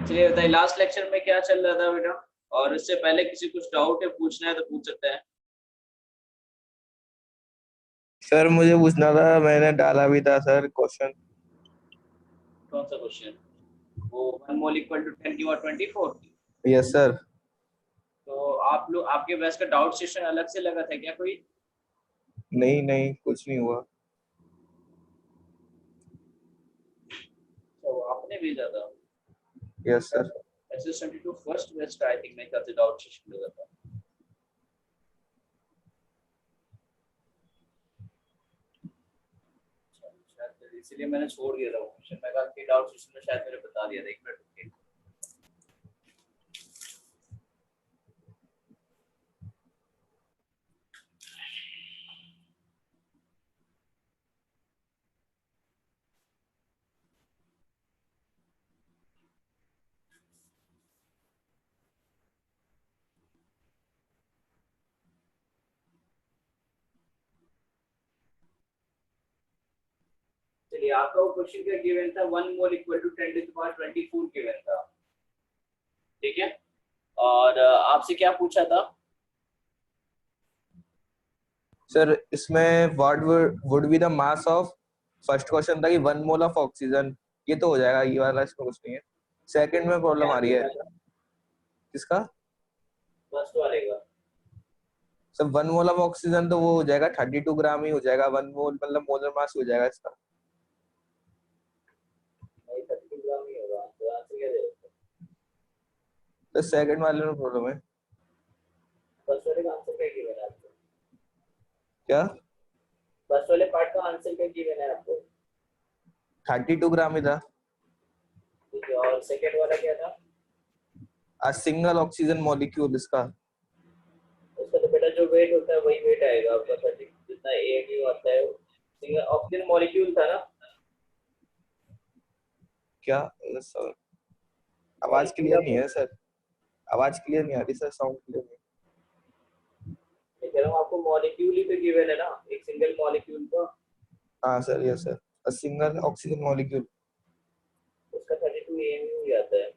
चलिए बताइए, last lecture में क्या चल रहा था बेटा? और इससे पहले किसी कुछ डाउट है, पूछना है तो पूछ सकता है। सर मुझे पूछना था, मैंने डाला भी था सर क्वेश्चन। कौन सा क्वेश्चन? वो 1 मोल इक्वल टू 10 की और 24। Yes sir. तो आप लोग, आपके बैच का डाउट सेशन अलग से लगा था क्या कोई? नहीं नहीं, कुछ नहीं हुआ। तो आपने भेजा था? Yes sir. SS22 first batch का आई थिंक मेरे ख्याल से डाउट सेशन लगा था। शायद इसीलिए मैंने छोड़ दिया था वो क्वेश्चन। मैं कहा कि डाउट सेशन में शायद मेरे बता दिया था। 1 मिनट रुकिए। चलिए, आपका वो क्वेश्चन क्या गिवन था? 1 mole equal to 10 to the power 24 given था, ठीक है? और आपसे क्या पूछा था? सर इसमें what would be the mass of, first question था कि 1 मोल ऑफ ऑक्सीजन, ये तो हो जाएगा, ये वाला इसमें कुछ नहीं है। सेकंड में प्रॉब्लम क्या आ रही है। पूछा था किसका? फर्स्ट वाले का? सर 1 मोल ऑफ ऑक्सीजन तो वो हो जाएगा 32 ग्राम ही हो जाएगा। 1 मोल मतलब मोलर मास हो जाएगा इसका। नहीं, 30 ग्राम ही होगा। तो आंसर क्या देगा? तो सेकंड वाले में प्रॉब्लम है। फर्स्ट वाले का आंसर क्या गिवन है आपको? क्या? फर्स्ट वाले पार्ट का आंसर क्या गिवन है आपको? 32 ग्राम ही था। ठीक है, और सेकंड वाला क्या था? आ सिंगल ऑक्सीजन मॉलिक्यूल इसका। उसका तो बेटा जो वेट होता है वही वेट आएगा आपका। 30 जितना AMU आता है, सिंगल ऑक्सीजन मॉलिक्यूल था ना? क्या सर? आवाज मॉलिक्यूल क्लियर आप नहीं है सर। आवाज क्लियर नहीं आ रही सर, साउंड क्लियर नहीं। मैं कह रहा हूँ आपको मॉलिक्यूल ही तो गिवन है ना, एक सिंगल मॉलिक्यूल का। हाँ sir, yes sir. A single oxygen molecule. उसका 32 AMU ही आता है।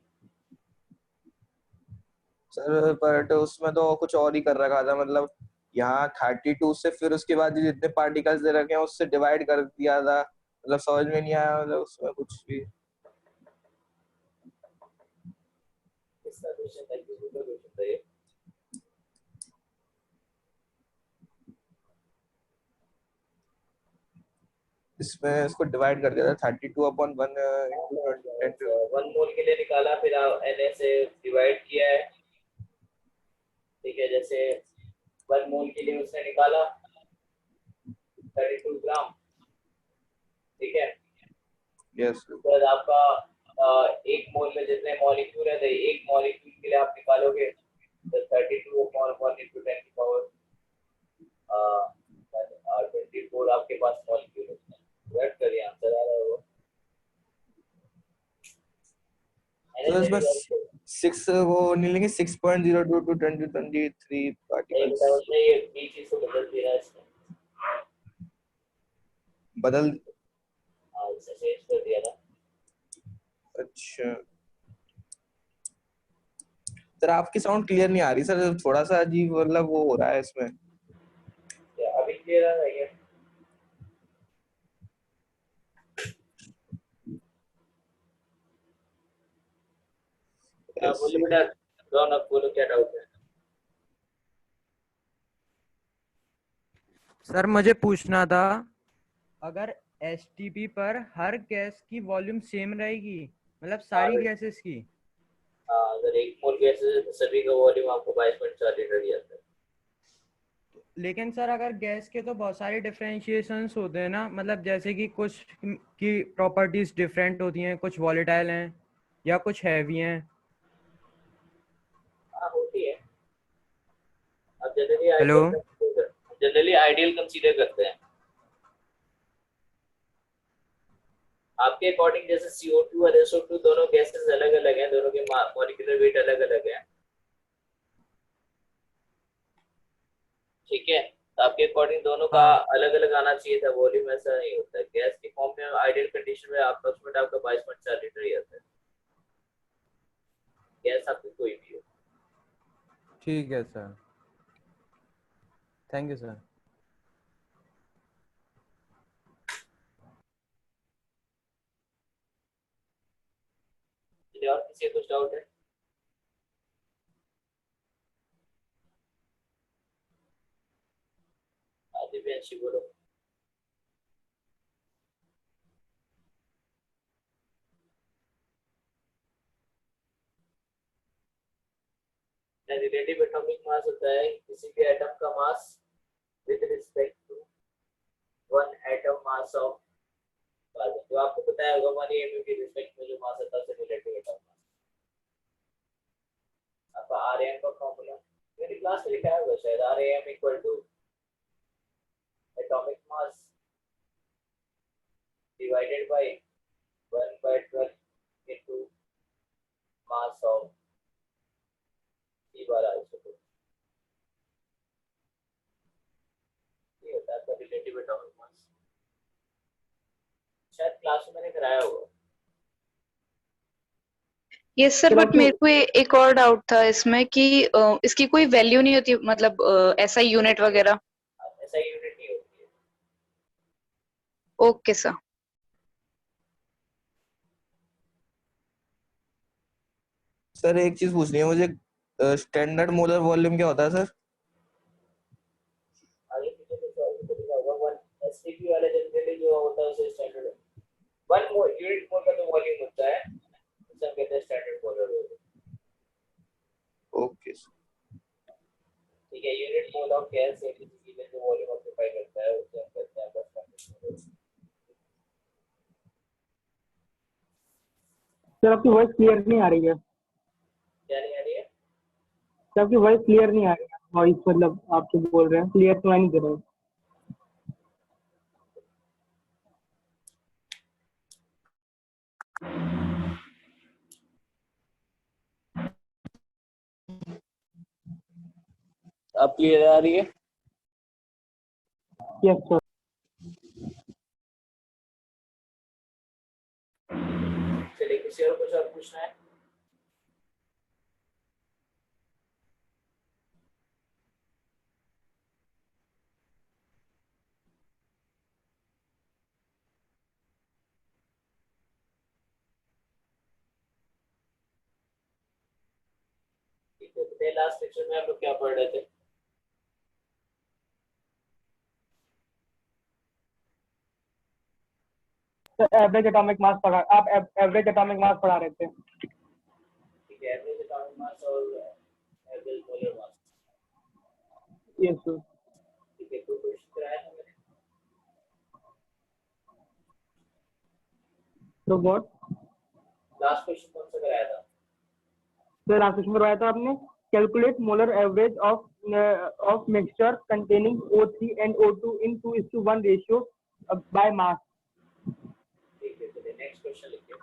सर बट उसमें तो कुछ और ही कर रखा था, मतलब यहाँ 32 से फिर उसके बाद जितने पार्टिकल्स दे रखे हैं उससे डिवाइड कर दिया था, मतलब समझ में नहीं आया, मतलब उसमें कुछ भी। इसका क्वेश्चन था, किसी का क्वेश्चन था ये? इसमें इसको डिवाइड कर दिया था 32/1 इंटू अच्छा 10। अच्छा, 1 मोल के लिए निकाला, फिर Na से डिवाइड किया है। ठीक है, जैसे 1 मोल के लिए उसने निकाला 32 ग्राम। ठीक है, यस। उसके बाद आपका एक मोल में जितने मॉलिक्यूल है, तो एक मॉलिक्यूल के लिए आप निकालोगे तो 32/1 इंटू 10 की पावर 24 आपके पास मॉलिक्यूल है। डिवाइड करिए, आंसर आ रहा है वो। तो से इसमें डिवाइड करिए। 6 वो नहीं लेंगे, 6.02 टू 2023 नहीं पार्टिकल्स। बेटा, उसने ये बी चीज को बदल दिया है इसने। बदल। हाँ, इसने चेंज कर दिया ना। अच्छा सर, आपकी साउंड क्लियर नहीं आ रही सर, थोड़ा सा अजीब मतलब वो हो रहा है इसमें। क्या अभी क्लियर आ रहा है? बोलो ऐसे। बेटा, रौनक बोलो, क्या डाउट है? सर मुझे पूछना था, अगर एसटीपी पर हर गैस की वॉल्यूम सेम रहेगी, मतलब हाँ सारी गैसेस की, हाँ, अगर 1 मोल गैस है तो सभी का वॉल्यूम आपको 22.4 लीटर ही आता है। लेकिन सर अगर गैस के तो बहुत सारे डिफरेंशिएशंस होते हैं ना, मतलब जैसे कि कुछ की प्रॉपर्टीज डिफरेंट होती हैं, कुछ वॉलेटाइल हैं या कुछ हैवी हैं। हाँ, होती है। अब जनरली हेलो। आइडियल कंसीडर करते हैं। आपके अकॉर्डिंग जैसे CO2 और SO2 दोनों गैसेस अलग अलग हैं, दोनों के मॉलिक्यूलर वेट अलग अलग है, ठीक है। तो आपके अकॉर्डिंग दोनों का हाँ अलग अलग आना चाहिए था वॉल्यूम, ऐसा नहीं होता है। गैस के फॉर्म में आइडियल कंडीशन में अप्रोक्सीमेट आपका 22.4 लीटर ही आता है, गैस आपकी कोई भी हो। ठीक है सर, थैंक यू सर। चलिए, और किसी को कुछ डाउट है? आदि भी अच्छी बोलो। रिलेटिव एटॉमिक मास होता है किसी भी एटम का mass with respect to one atom mass of carbon. जो आपको पता है होगा 1 एमयू के रिस्पेक्ट में जो मास होता है उसे रिलेटिव एटॉमिक मास। आपका आरएम का फॉर्मूला मेरी क्लास में लिखा होगा शायद, RM equal to atomic mass divided by 1/12 into mass of C bar isotope। ये होता है आपका रिलेटिव एटॉमिक मास। शायद क्लास में मैंने कराया होगा। यस सर, बट मेरे को एक और डाउट था इसमें कि इसकी कोई वैल्यू नहीं होती, मतलब ऐसा यूनिट वगैरह। ऐसा यूनिट नहीं होती है। Okay sir. सर एक चीज पूछनी है मुझे, स्टैंडर्ड मोलर वॉल्यूम क्या होता है सर? आगे पीछे कुछ और भी तो लिखा होगा। 1 एसटीपी वाले जनरली जो होता है उसे स्टैंडर्ड 1 मोल यूनिट मोल का तो वॉल्यूम होता है, उसे हम कहते हैं standard molar volume. Okay sir. ठीक है, यूनिट मोल ऑफ गैस या किसी गिवन जो वॉल्यूम ऑक्यूपाई करता है उसे हम कहते हैं आपका स्टैंडर्ड मोलर। सर आपकी वॉइस क्लियर नहीं आ रही है। क्या नहीं आ रही है? सर आपकी वॉइस क्लियर नहीं आ रही है। वॉइस मतलब आप जो बोल रहे हैं क्लियर सुनाई नहीं दे रहा है। अब क्लियर आ रही है? Yes sir. चलिए, किसी और कुछ और पूछना है? ठीक है, तो लास्ट लेक्चर में आप लोग क्या पढ़ रहे थे? सर एवरेज एटॉमिक मास पढ़ा, आप एवरेज एटॉमिक मास पढ़ा रहे थे। ठीक है, एवरेज एटॉमिक मास और एवरेज मोलर मास। Yes sir. ठीक है, तो क्वेश्चन कराया था मैंने। तो व्हाट? लास्ट क्वेश्चन कौन सा कराया था? सर लास्ट क्वेश्चन करवाया था आपने, calculate molar average of mixture containing O3 and O2 in 2:1 ratio by mass. ठीक है, चलिए नेक्स्ट क्वेश्चन लिखिए।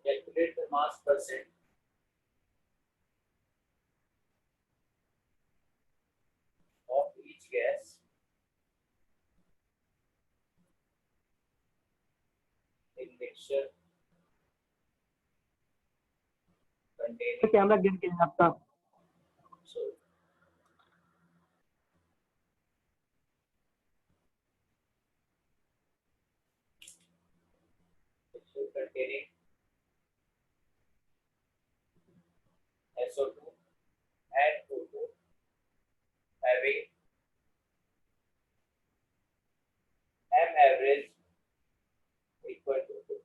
Calculate the mass percent of each gas in mixture containing camera गिर गया आपका। so mixture containing SO2 and O2 having M average equal to 50.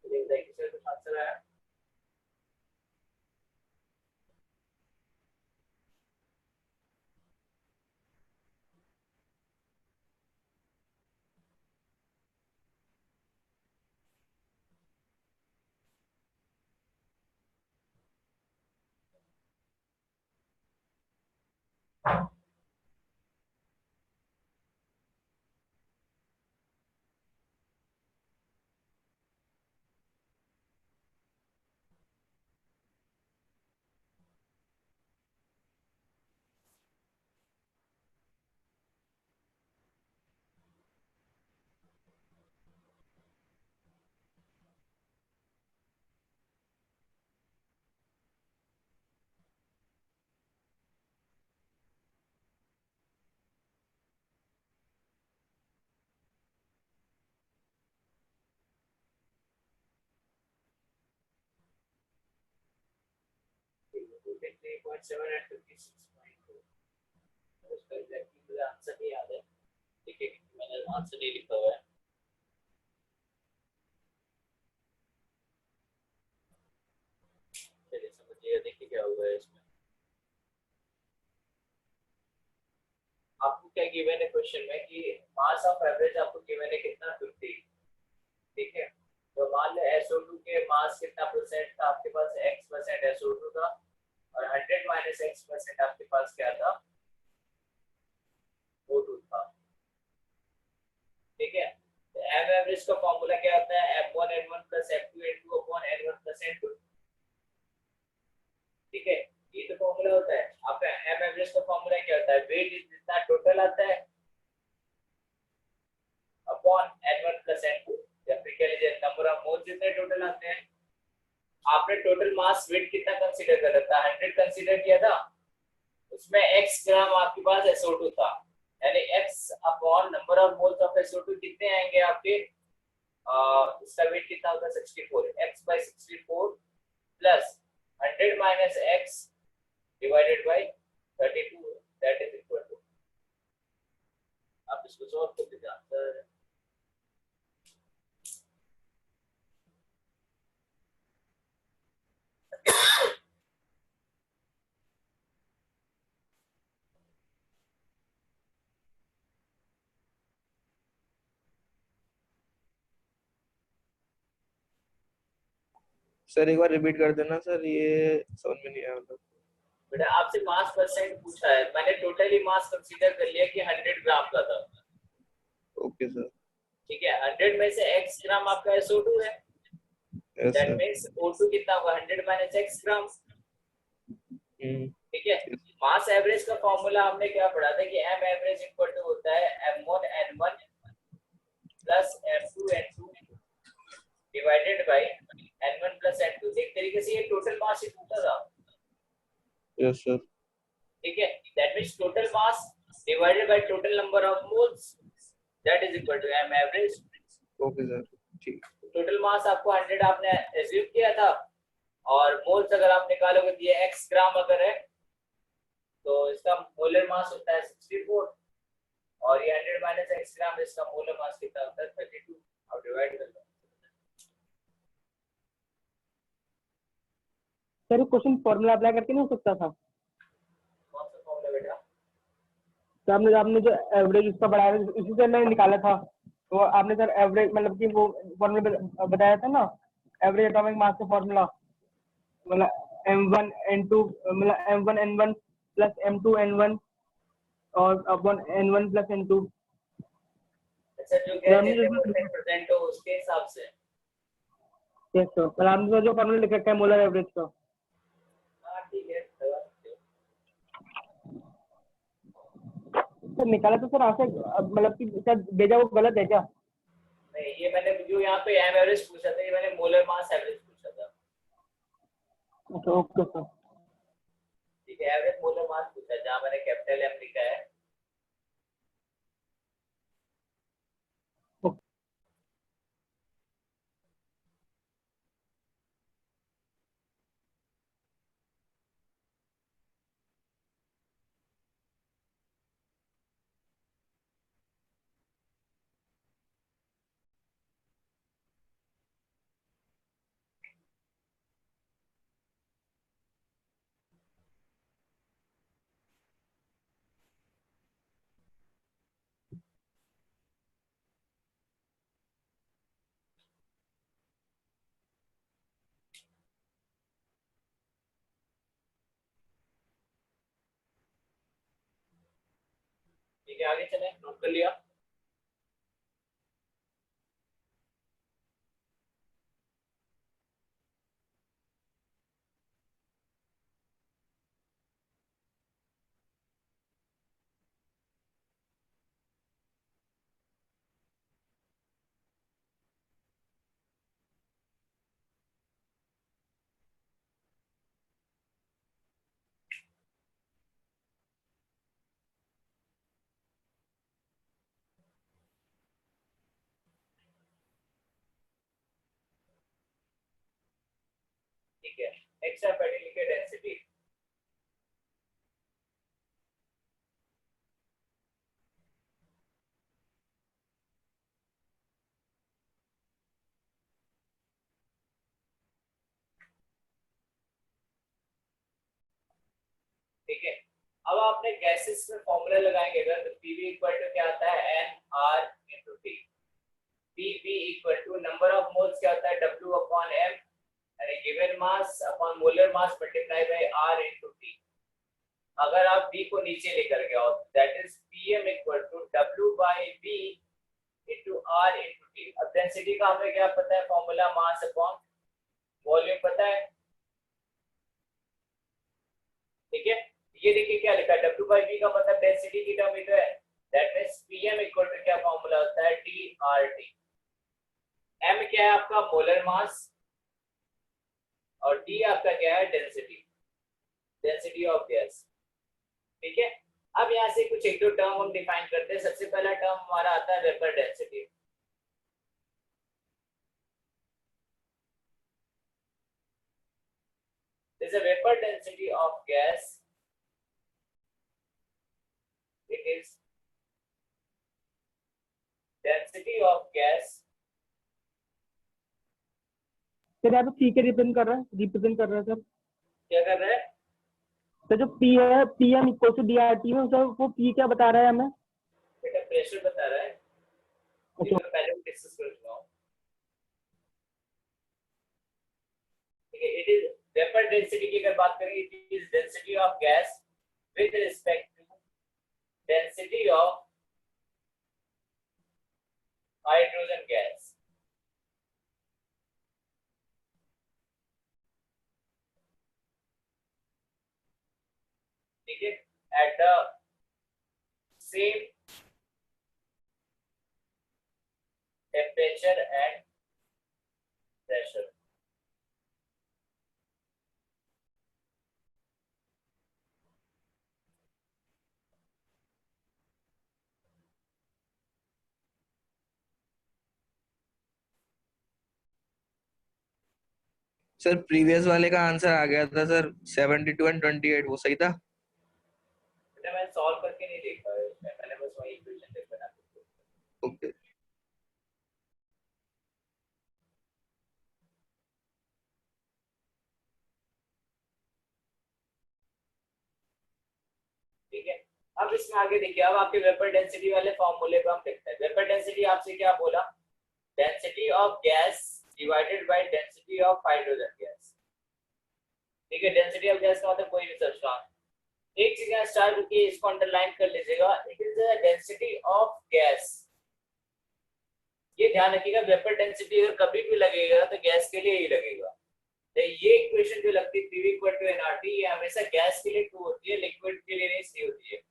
कुछ answer आया? Three point seven and 56.2. उसका एग्जैक्टली मुझे आंसर नहीं याद है, ठीक है, मैंने आंसर नहीं लिखा हुआ है। चलिए समझिए, देखिए क्या हुआ है इसमें। आपको क्या गिवन है क्वेश्चन में कि मास ऑफ एवरेज आपको गिवन है कितना 50, ठीक है। तो मान लो SO2 के मास कितना परसेंट था आपके पास, x% SO2 था और 100 माइनस x% आपके पास क्या था, O2 था, ठीक है। तो m एवरेज का फार्मूला क्या होता है, M1N1 plus M2N2 upon N1 plus N2, ठीक है, ये तो फार्मूला होता है। आपका m एवरेज का फार्मूला क्या होता है, वेट जितना टोटल आता है अपॉन N1 plus N2, या फिर कह लीजिए नंबर ऑफ मोल्स जितने टोटल आते हैं। आपने टोटल मास वेट कितना कंसीडर कर रखा, 100 कंसीडर किया था, उसमें x ग्राम आपके पास SO2 था, यानी x upon number of moles of SO2 कितने आएंगे आपके, इसका वेट कितना होगा 64, x by 64 plus 100 minus x divided by 32, that is equal to, आप इसको सॉल्व कर दीजिए आंसर। सर एक बार रिपीट कर देना सर, ये समझ में नहीं आया मतलब। बेटा आपसे मास परसेंट पूछा है, मैंने टोटली मास कंसीडर कर लिया कि 100 ग्राम का था, ओके सर। ठीक है, 100 में से x ग्राम आपका SO2 है, yes that sir. Means O2 कितना होगा, 100 माइनस x ग्राम। ठीक है, मास एवरेज का फॉर्मूला हमने क्या पढ़ा था कि m एवरेज इक्वल टू होता है m1n1 plus m2n2 divided by n1 plus n2। एक तरीके से ये टोटल मास ही होता था। Yes sir. ठीक है, that means total mass divided by total number of moles, that is equal to m average. Okay sir, ठीक। टोटल मास आपको 100 आपने एज्यूम किया था, और मोल्स अगर आप निकालोगे तो ये x ग्राम अगर है तो इसका मोलर मास होता है 64, और ये 100 माइनस x ग्राम, इसका मोलर मास कितना होता है 32। अब डिवाइड कर लो। सर क्वेश्चन फॉर्मूला अप्लाई करके नहीं हो सकता था? कौन सा फॉर्मूला बेटा? तो आपने जो एवरेज उसका बढ़ाया था, उसी से मैंने निकाला था। तो आपने सर एवरेज मतलब कि वो फॉर्मूला बताया था ना, एवरेज एटॉमिक मास का फॉर्मूला, मतलब m1n2 मतलब m1n1 प्लस m2n1 और अपन n1 प्लस n2। अच्छा, जो गैस जैसे परसेंट प्रेजेंट हो उसके हिसाब से। यस सर, मतलब आपने जो फॉर्मूला लिख रखा है मोलर एवरेज का। हाँ ठीक है, लगा सकते हो। सर निकाला तो सर आपसे, मतलब कि सर भेजा वो गलत है क्या? नहीं, ये मैंने जो यहाँ पे m एवरेज पूछा था, ये मैंने मोलर मास एवरेज पूछा था। अच्छा ओके सर। ठीक है, एवरेज मोलर मास पूछा है, जहाँ मैंने कैपिटल M लिखा है। ठीक है, आगे चलें, नोट कर लिया। ठीक है, एक्स्ट्रा पैडिल की डेंसिटी। ठीक है, अब आपने गैसेस में फॉर्मूला लगाएंगे अगर, तो PV इक्वल टू क्या आता है NR into T। PV equal to number of moles क्या होता है W अपॉन M, यानी given mass upon molar mass multiply by R into T। अगर आप V को नीचे लेकर के आओ, that is PM equal to W by V into R into T। अब डेंसिटी का हमें क्या पता है फॉर्मूला, मास अपॉन वॉल्यूम पता है। ठीक है, ये देखिए क्या लिखा है, W by V का मतलब डेंसिटी की टर्म में है, that means PM equal to क्या फॉर्मूला होता है TRT। M क्या है आपका मोलर मास, और T आपका क्या है डेंसिटी, डेंसिटी ऑफ गैस। ठीक है, अब यहाँ से कुछ एक दो टर्म हम डिफाइन करते हैं। सबसे पहला टर्म हमारा आता है vapour density. There is a vapor density of gas. It is density of gas। Sir यहाँ पे पी के रिप्रेजेंट कर रहा है सर। क्या कर रहा है? तो जो पी है, PM इक्वल टू DRT में सर, वो पी क्या बता रहा है हमें? बेटा प्रेशर बता रहा है, ये मैं पहले भी डिस्कस कर चुका हूँ। ठीक है, इट इज वेपर डेंसिटी की अगर बात करें, it is density of gas with respect to density of hydrogen gas. ठीक है, at the same temperature and pressure. Sir previous वाले का आंसर आ गया था सर, 72 एंड 28, वो सही था। बेटा मैंने सॉल्व करके नहीं देखा है, मैंने बस वही इक्वेशन लिख बना दी। ओके ठीक है, अब इसमें आगे देखिए, अब आपके वेपर डेंसिटी वाले फॉर्मूले को हम लिखते हैं। वेपर डेंसिटी आपसे क्या बोला, density of gas divided by density of hydrogen gas. ठीक है, डेंसिटी ऑफ गैस का मतलब कोई भी सब्सटेंस। एक चीज स्टार रुकिए, इसको अंडरलाइन कर लीजिएगा, it is the density of gas. ये ध्यान रखिएगा, वेपर डेंसिटी अगर कभी भी लगेगा तो गैस के लिए ही लगेगा। तो ये इक्वेशन जो लगती है PV = nRT, ये हमेशा गैस के लिए ट्रू होती है, लिक्विड के लिए नहीं सही होती है।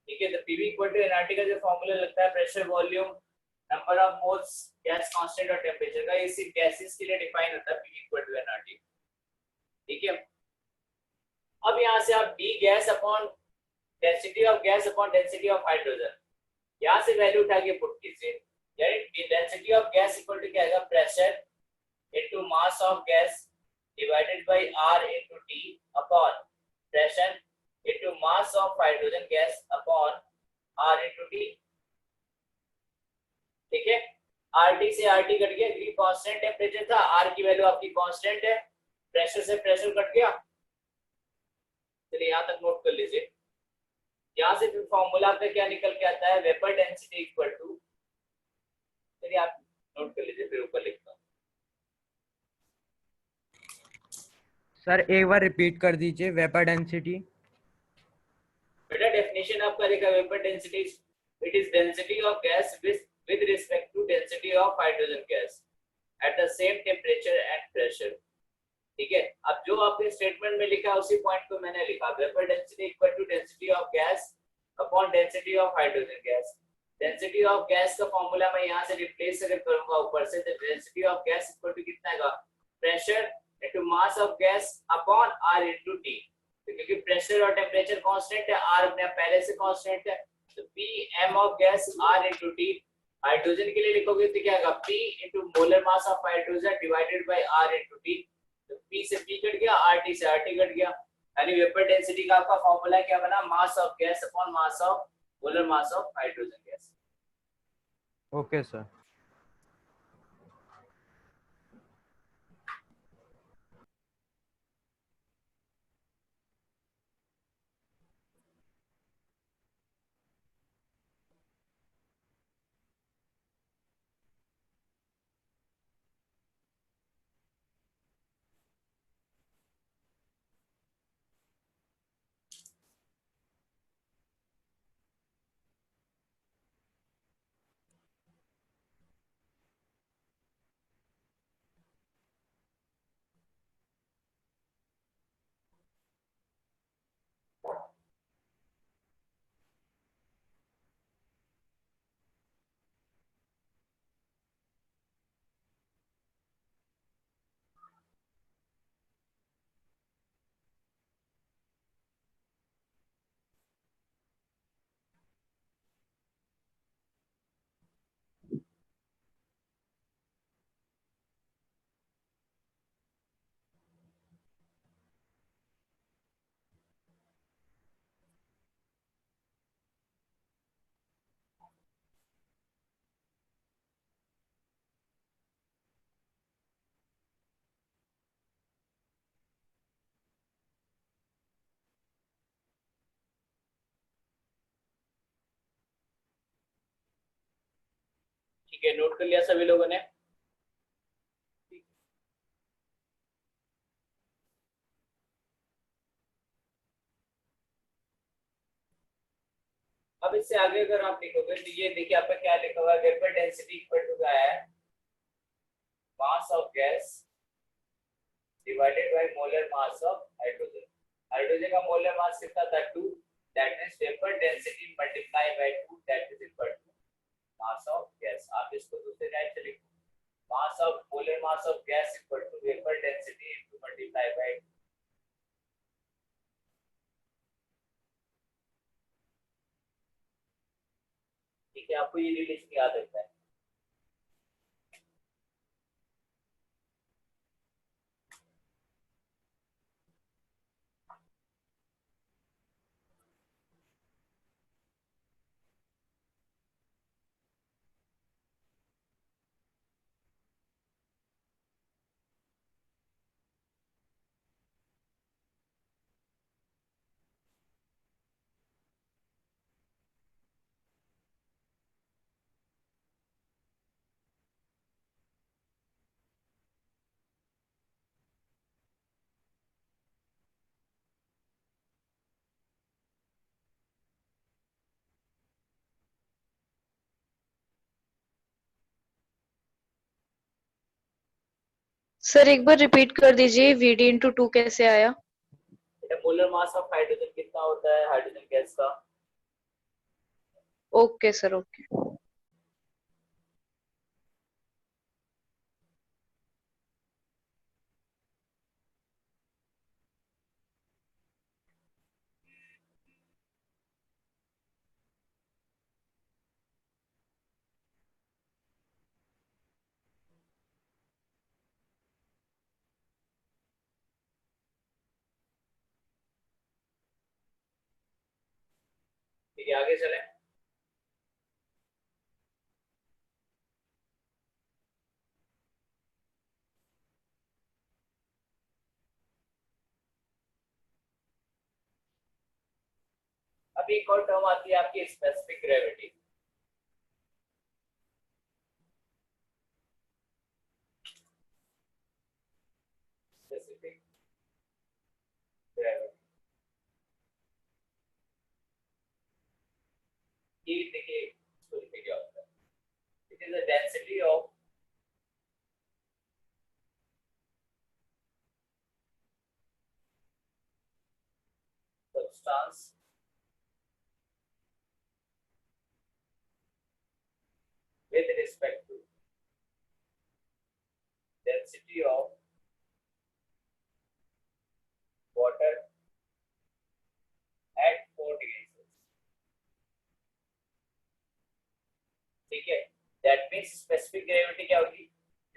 ठीक है, तो PV = nRT का जो फॉर्मूला लगता है, pressure, volume, number of moles, gas constant और टेंपरेचर का, ये सिर्फ गैसेस के लिए डिफाइन होता है PV = nRT। ठीक है, अब यहां से आप D gas upon density of gas upon density of hydrogen, यहां से वैल्यू उठा के पुट कीजिए, यानी density of gas equal to क्या आएगा, pressure into mass of gas divided by R into T upon pressure into mass of hydrogen gas upon R into T। ठीक है, RT से RT कट गया, V कांस्टेंट टेंपरेचर था, R की value आपकी constant है, प्रेशर से pressure cut गया। चलिए यहां तक नोट कर लीजिए। यहां से फिर फॉर्मूला आपका क्या निकल के आता है, वेपर डेंसिटी इक्वल टू, चलिए आप नोट कर लीजिए, फिर ऊपर लिखता हूं। सर एक बार रिपीट कर दीजिए, वेपर डेंसिटी। बेटा डेफिनेशन आपका देखा, vapour density it is density of gas with respect to density of hydrogen gas at the same temperature and pressure। ठीक है, अब जो आपने स्टेटमेंट में लिखा उसी पॉइंट को मैंने लिखा, vapour density equal to density of gas upon density of hydrogen gas. Density of gas का फॉर्मूला मैं यहां से रिप्लेस अगर करूंगा ऊपर से, तो density of gas equal to कितना आएगा, pressure into mass of gas upon R into T। क्योंकि प्रेशर और टेंपरेचर कांस्टेंट है, R अपने पहले से कांस्टेंट है, तो P m of gas R into T। Hydrogen के लिए लिखोगे तो क्या आएगा, P into molar mass of hydrogen divided by R into T। तो P से P कट गया, RT से RT कट गया, यानी वेपर डेंसिटी का आपका फॉर्मूला क्या बना, मास of gas upon mass of molar mass of hydrogen gas. Okay sir. ठीक है, नोट कर लिया सभी लोगों ने। अब अब इससे आगे अगर आप लिखोगे तो ये देखिए आपका क्या लिखा हुआ है, वेपर डेंसिटी इक्वल टू क्या है, mass of gas divided by molar mass of hydrogen. Hydrogen का मोलर मास कितना था 2, that means vapour density multiply by 2 that is equal to mass of gas. आप इसको दूसरे टाइप से लिखो, mass of molar mass of gas equal to vapour density into multiply by 2। ठीक है, आपको ये रिलेशन याद रखना है। सर एक बार रिपीट कर दीजिए, VD इंटू 2 कैसे आया? बेटा मोलर मास ऑफ हाइड्रोजन कितना होता है हाइड्रोजन गैस का? Okay sir, okay. ठीक है, आगे चलें। अब एक और टर्म आती है आपकी स्पेसिफिक ग्रेविटी। स्पेसिफिक ग्रेविटी ये देखिए इसको लिखे क्या होता है, it is the density of substance with respect to density of water at 4 degrees Celsius। ठीक है, दैट मींस स्पेसिफिक ग्रेविटी क्या होगी,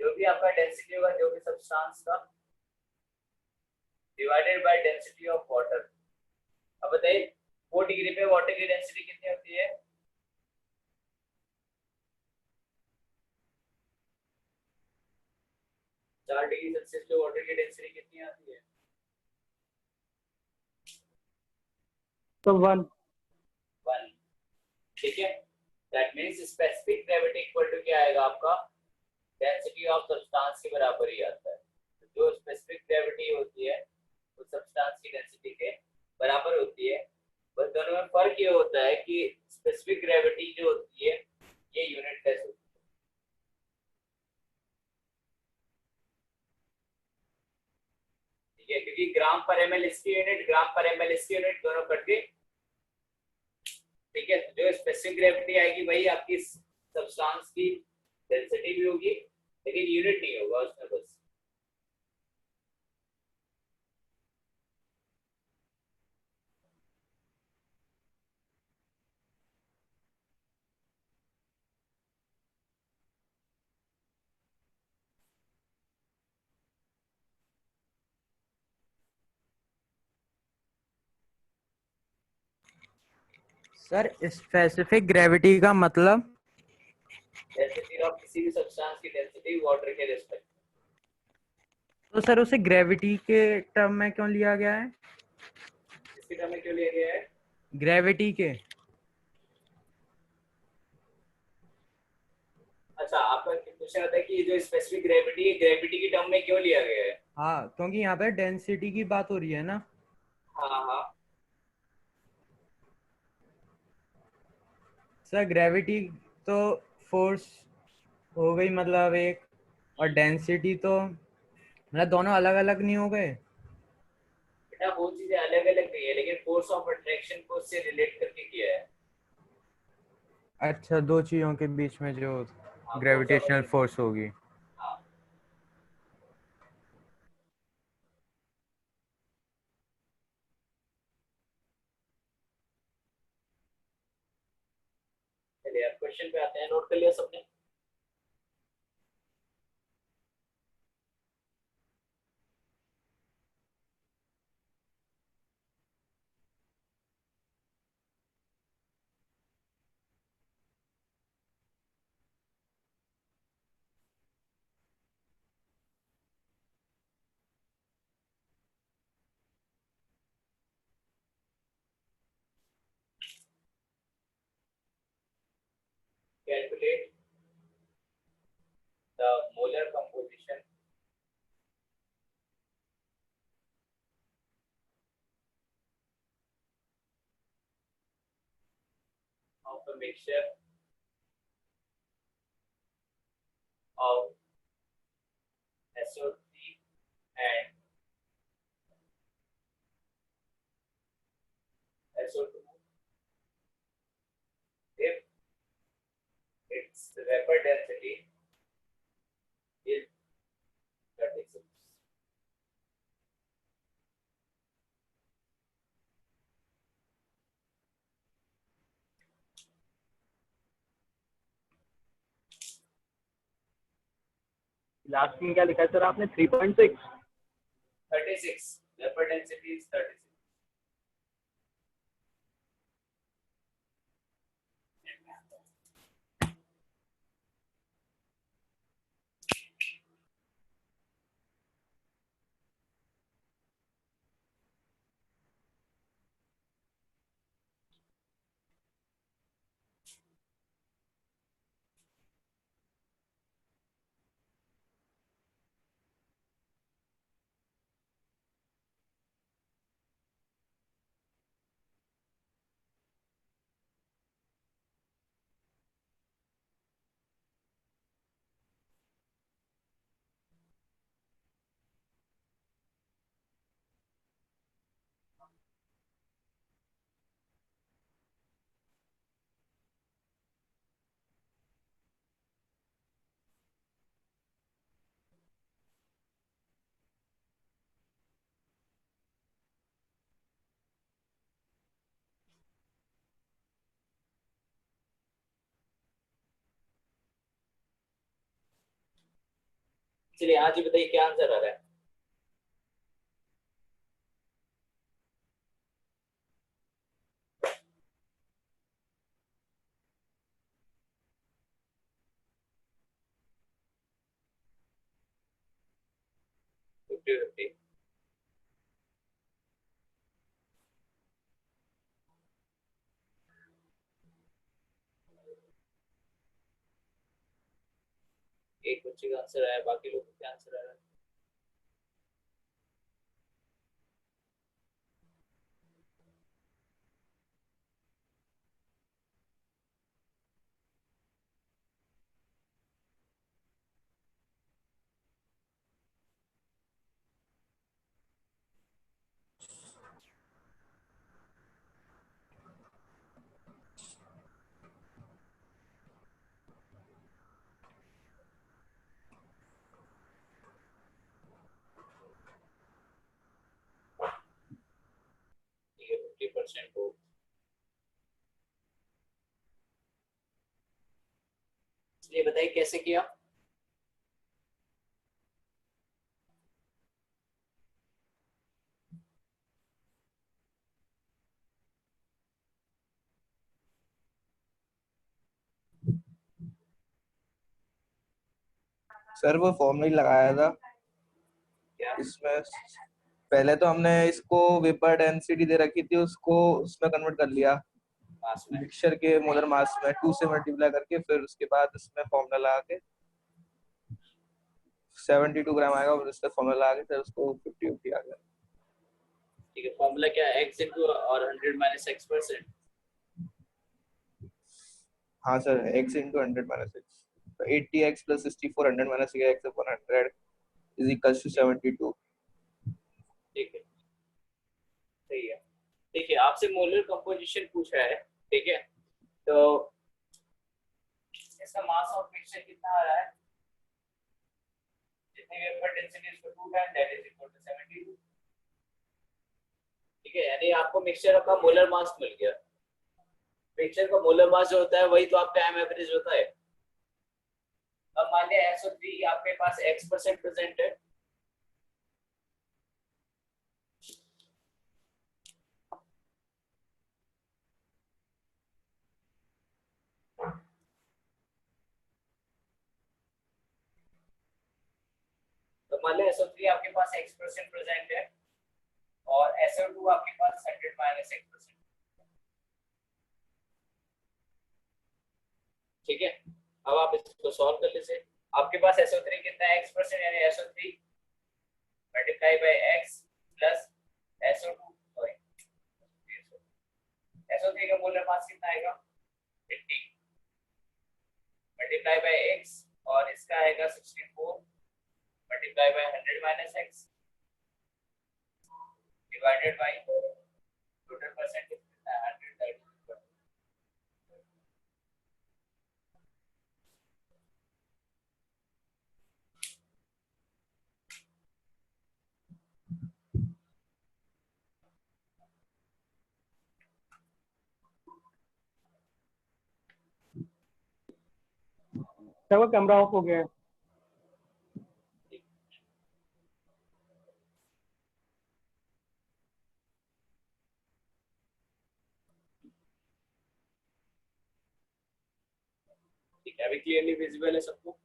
जो भी आपका डेंसिटी होगा जो भी सब्सटेंस का divided by density of water. अब बताइए 4 डिग्री पे वाटर की डेंसिटी कितनी होती है? 4 डिग्री सेल्सियस पे वाटर की डेंसिटी कितनी आती है? तो 1। 1। ठीक है, that means specific gravity equal to क्या आएगा आपका, डेंसिटी ऑफ सब्सटेंस के बराबर ही आता है। तो जो स्पेसिफिक ग्रेविटी होती है वो सब्सटेंस की डेंसिटी के बराबर होती है। बस दोनों में फर्क ये होता है कि स्पेसिफिक ग्रेविटी जो होती है ये यूनिट लेस होती है। ठीक है, क्योंकि ग्राम पर एमएल इसकी यूनिट, ग्राम पर एमएल इसकी यूनिट दोनों कट गए। ठीक है, जो स्पेसिफिक ग्रेविटी आएगी वही आपकी सब्सटेंस की डेंसिटी भी होगी, लेकिन यूनिट नहीं होगा उसमें बस। सर स्पेसिफिक ग्रेविटी का मतलब? डेंसिटी ऑफ किसी भी सब्सटेंस की डेंसिटी वाटर के रिस्पेक्ट। तो सर उसे ग्रेविटी के टर्म में क्यों लिया गया है? इसके टर्म में क्यों लिया गया है? ग्रेविटी के। अच्छा, आपका क्वेश्चन आता है कि जो स्पेसिफिक ग्रेविटी है ग्रेविटी की टर्म में क्यों लिया गया है? हाँ, क्योंकि यहाँ पे डेंसिटी की बात हो रही है ना। हाँ हाँ, सर ग्रेविटी तो फोर्स हो गई मतलब एक, और डेंसिटी तो मतलब दोनों अलग अलग नहीं हो गए? बेटा वो चीजें अलग अलग नहीं है, लेकिन फोर्स ऑफ अट्रैक्शन को उससे रिलेट करके किया है। अच्छा, दो चीजों के बीच में जो हाँ, फोर्स ऑफ ग्रेविटेशनल फोर्स होगी। हाँ। चलिए अब क्वेश्चन पे आते हैं, नोट कर लिया सबने? Calculate the molar composition of a mixture of SO3 and SO2 if its vapor density is 36. Last में क्या लिखा है सर आपने 3.6? 36. Vapor density is 36. चलिए हाँ जी बताइए क्या आंसर आ रहा है? Fifty fifty. एक बच्चे का आंसर आया, बाकी लोगों का आंसर आ रहा है? ठीक है 50% को। चलिए बताइए कैसे किया? सर वो फॉर्मूला ही लगाया था क्या? इसमें। पहले तो हमने इसको वेपर डेंसिटी दे रखी थी, उसको उसमें कन्वर्ट कर लिया पास में। मिक्सचर के मोलर मास में 2 से मल्टीप्लाई करके, फिर उसके बाद इसमें फॉर्मूला लगा के 72 ग्राम आएगा, और उसका फॉर्मूला लगा के फिर उसको 50 आ गया। ठीक है, फॉर्मूला क्या है? x into और 100 - x%। हाँ sir, x into 100 minus x, तो 80x plus 64 100 minus x upon 100 is equals to 72. ठीक है, सही है। देखिए आपसे मोलर कंपोजिशन पूछा है, ठीक है, तो इसका मास ऑफ मिक्सचर कितना आ रहा है, जितनी वेपर डेंसिटी इसको 2 time that is equal to 72, ठीक है, यानी आपको मिक्सचर का मोलर मास मिल गया। मिक्सचर का मोलर मास जो होता है वही तो आपका एम एवरेज होता है। अब मान लिया SO3 आपके पास x% प्रेजेंट है, तो मान लिया SO3 आपके पास x% प्रेजेंट है और SO2 आपके पास 100 माइनस x%, ठीक है। अब आप इसको सॉल्व कर लीजिए, आपके पास SO3 कितना है x%, यानी SO3 multiply by x plus SO2, sorry SO3 का मोलर मास कितना आएगा 80 मल्टीप्लाई बाय x और इसका आएगा 64 multiply by 100 minus x divided by total percentage कितना है 130। सर वो कैमरा ऑफ हो गया है। ठीक है, अभी क्लियरली विजिबल है सबको?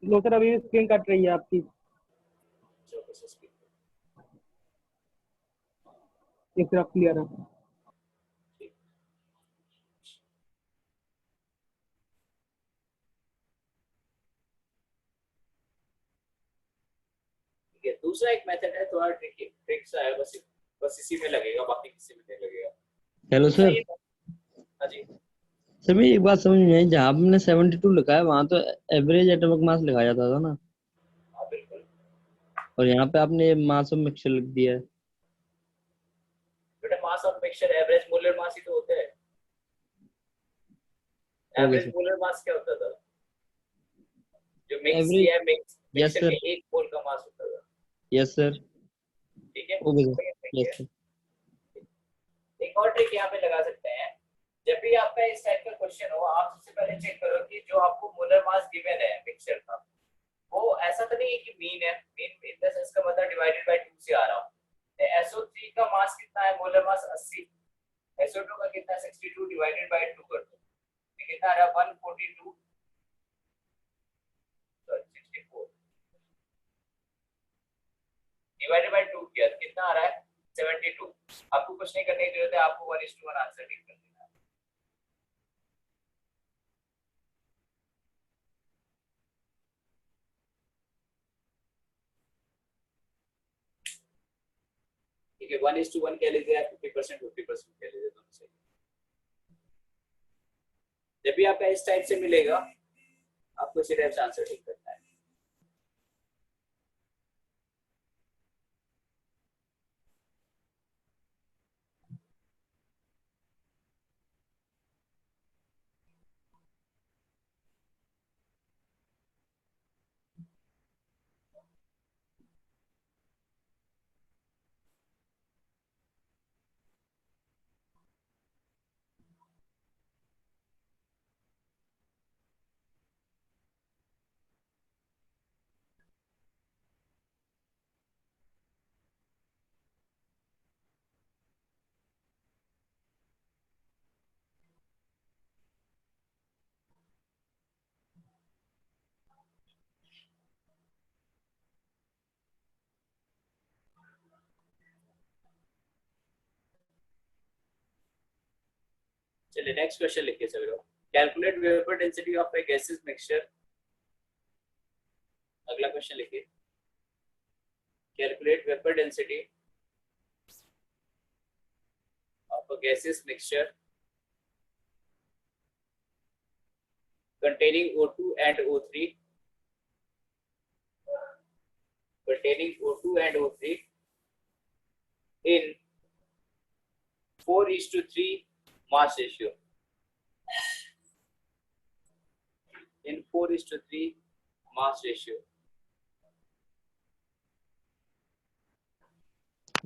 लो सर, अभी स्क्रीन कट रही है आपकी, चलो बस स्पीड एक तरफ क्लियर है। ठीक है। दूसरा एक मेथड है, थोड़ा ट्रिकी ट्रिक्स है, बस इसी में लगेगा, बाकी किसी में नहीं लगेगा। हेलो दूसरा सर। ये, हाँ जी, सर मेरी एक बात समझ में आई, जहाँ आपने 72 लिखा है वहां तो एवरेज एटॉमिक मास लिखा जाता था ना, हाँ बिल्कुल, और यहाँ पे आपने मास ऑफ मिक्सचर लिख दिया है। बेटा mass of mixture average molar mass ही तो होता है। Okay average sir. Molar mass क्या होता था, जो मिक्स एवरेज, किया है यस मिक्सचर सर, के एक मोल का मास होता था, यस सर, ठीक है। ओके सर, तो ये trick यस है। सर। एक और ट्रिक यहाँ पे लगा सकते हैं, जब भी आपका इस टाइप का क्वेश्चन हो, आप सबसे पहले चेक करो कि जो आपको मोलर मास गिवन है मिक्सचर का, वो ऐसा तो नहीं है कि मीन है, मीन इन द सेंस का मतलब डिवाइडेड बाय 2 से आ रहा हूं। SO3 का मास कितना है, मोलर मास 80, SO2 का कितना है 62 डिवाइडेड बाय 2 कर दो, तो कितना आ रहा है 142, सॉरी 64 डिवाइडेड बाय 2 किया तो कितना आ रहा है 72। आपको कुछ नहीं करने की जरूरत है, आपको 1:1 आंसर टिक कर देना है। ठीक है, 1:1 कह लीजिए या 50% 50% कह लीजिए, दोनों सही। जब भी आपका इस टाइप से मिलेगा, आपको इसी टाइप से आंसर टिक करना है। चलिए नेक्स्ट क्वेश्चन लिखिए सभी लोग। Calculate vapour density of A gases mixture. अगला क्वेश्चन लिखिए, calculate vapour density of a gaseous mixture containing O2 and O3 in 4:3 mass ratio. In 4:3 mass ratio.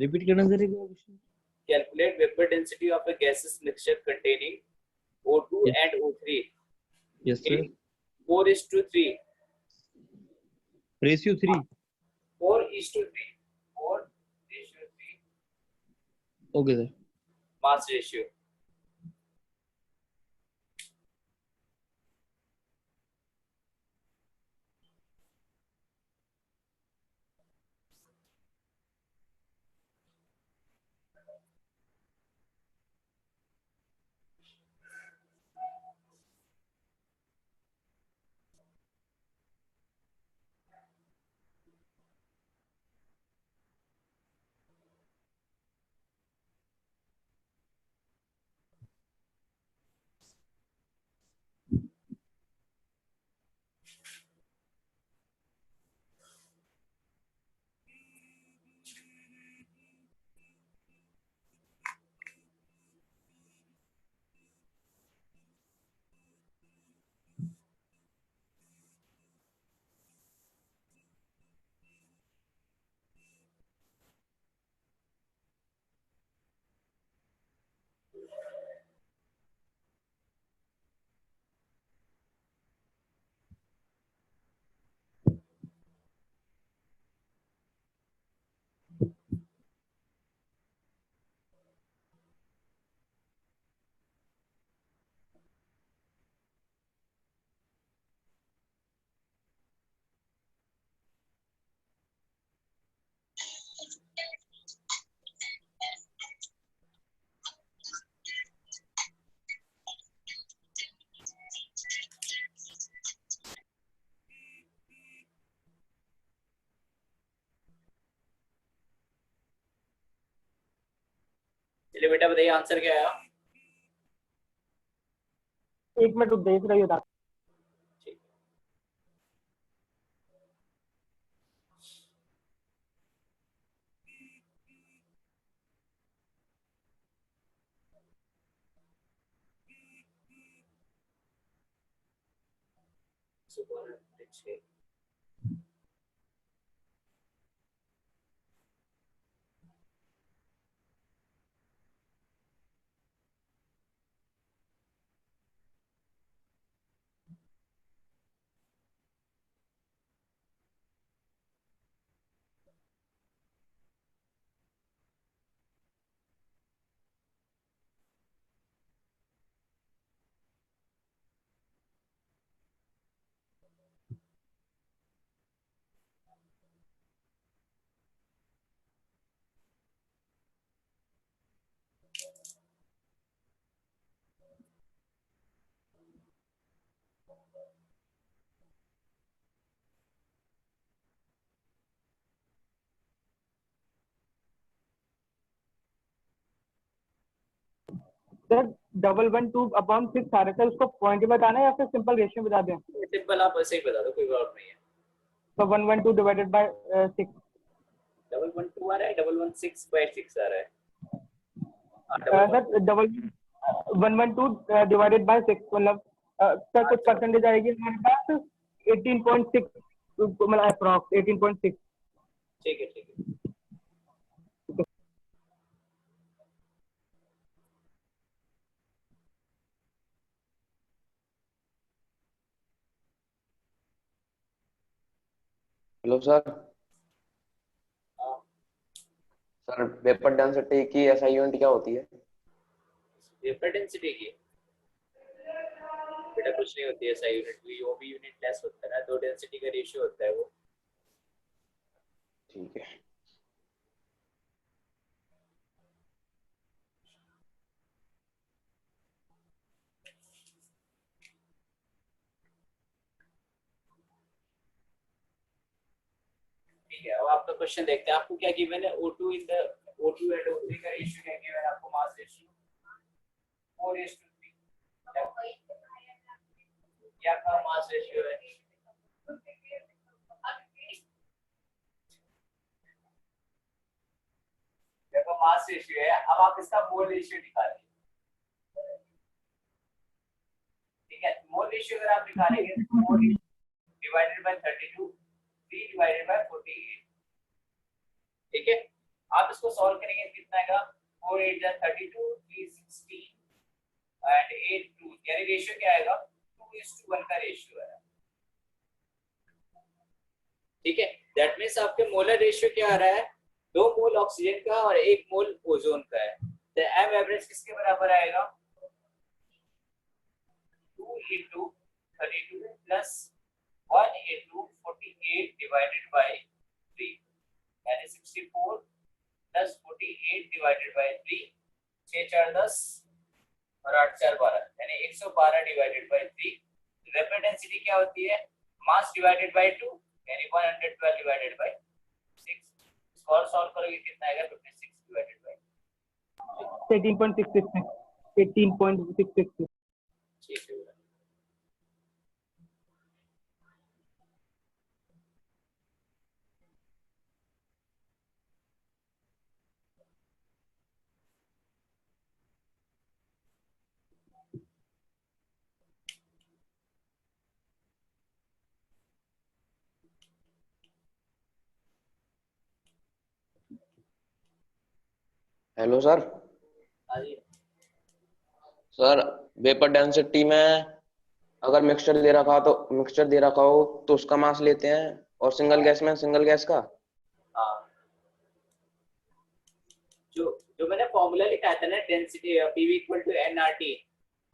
Repeat करना सर एक बार question. Calculate vapor density of a gaseous mixture containing O2 Yes. and O3 yes sir. in 4:3 ratio 3। 4:3 okay sir. mass ratio. चलिए बेटा बताइए answer क्या आया। एक minute रुक जाइए फिर ये बता। ठीक सुपर अच्छे सर 112/6 आ रहा है, उसको पॉइंट में बताना है या फिर सिंपल रेशियो बता दें? सिंपल आप ऐसे ही बता दो कोई प्रॉब्लम नहीं है। तो 112 डिवाइडेड बाय 6। 112 आ रहा है 116/6 आ रहा है। सर 112 डिवाइडेड बाय 6 मतलब सर कुछ परसेंटेज आएगी हमारे पास 18.6 मतलब अप्रॉक्स 18.6। ठीक है ठीक है। Hello sir. हाँ, सर वेपर डेंसिटी की एसआई यूनिट क्या होती है? वेपर डेंसिटी की बेटा कुछ नहीं होती है ऐसा यूनिट भी, वो भी यूनिट लेस होता है ना, दो डेंसिटी का रेशियो होता है वो। ठीक है। ठीक है अब आपका क्वेश्चन देखते हैं। आपको क्या गिवन है O2 in the O2 and O3 का रेशियो क्या गिवन है आपको, मास रेशियो 4:3 ये आपका मास रेशियो है। देखो मास रेशियो है, अब आप इसका मोल रेशियो निकालिए। ठीक है, मोल रेशियो अगर आप निकालेंगे तो 4 डिवाइडेड बाय 32 3 डिवाइडेड बाय 48। ठीक है, आप इसको सॉल्व करेंगे कितना आएगा 4 8 जा 32 3 16 एंड 8 2 यानी रेशियो क्या आएगा 2:1 का रेशियो है। ठीक है, दैट मींस आपके मोलर रेशियो क्या आ रहा है 2 मोल ऑक्सीजन का और 1 मोल ओजोन का है। तो एम एवरेज किसके बराबर आएगा 2 into 32 plus 1 into 48 divided by 3 यानी 64 plus 48 divided by 3 6 4 10 और 8 4 12 यानी 112 divided by 3। रैपिड डेंसिटी क्या होती है मास डिवाइडेड बाय 2 यानी 112 divided by 6। इसको और सॉल्व करोगे कितना आएगा 56 divided by 18.666 18.666। ठीक है। Hello sir. हाँ जी सर वेपर डेंसिटी में अगर मिक्सचर दे रखा हो तो उसका मास लेते हैं और सिंगल गैस में सिंगल गैस का। हाँ, जो मैंने फॉर्मूला लिखा था ना density PV equal to nRT,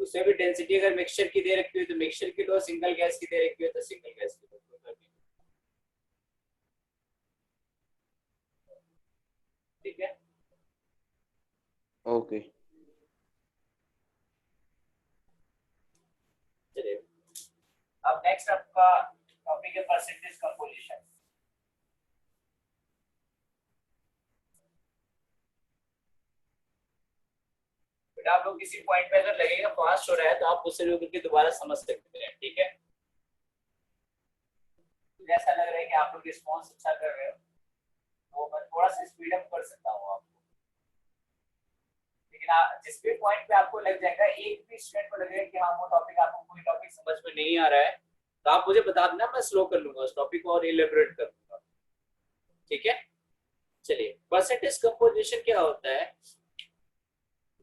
उससे भी डेंसिटी अगर मिक्सचर की दे रखी हो तो मिक्सचर की लो, सिंगल गैस की दे रखी हो तो सिंगल गैस की लो। ठीक है ओके। चलिए, अब नेक्स्ट आपका टॉपिक है परसेंटेज कंपोजिशन। बेटा आप लोग किसी पॉइंट पे अगर लगेगा फास्ट हो रहा है तो आप उससे रुक के दोबारा समझ सकते हैं। ठीक है, मुझे ऐसा लग रहा है कि आप लोग रिस्पॉन्स अच्छा कर रहे हो तो मैं थोड़ा सा स्पीड अप कर सकता हूँ आपको। लेकिन जिस भी पॉइंट पे आपको लग जाएगा, एक भी स्टूडेंट को लगेगा कि हाँ वो टॉपिक आपको कोई टॉपिक समझ में नहीं आ रहा है तो आप मुझे बता देना, मैं स्लो कर लूंगा उस टॉपिक को और इलेबोरेट कर दूंगा। ठीक है, चलिए परसेंटेज कंपोजिशन क्या होता है।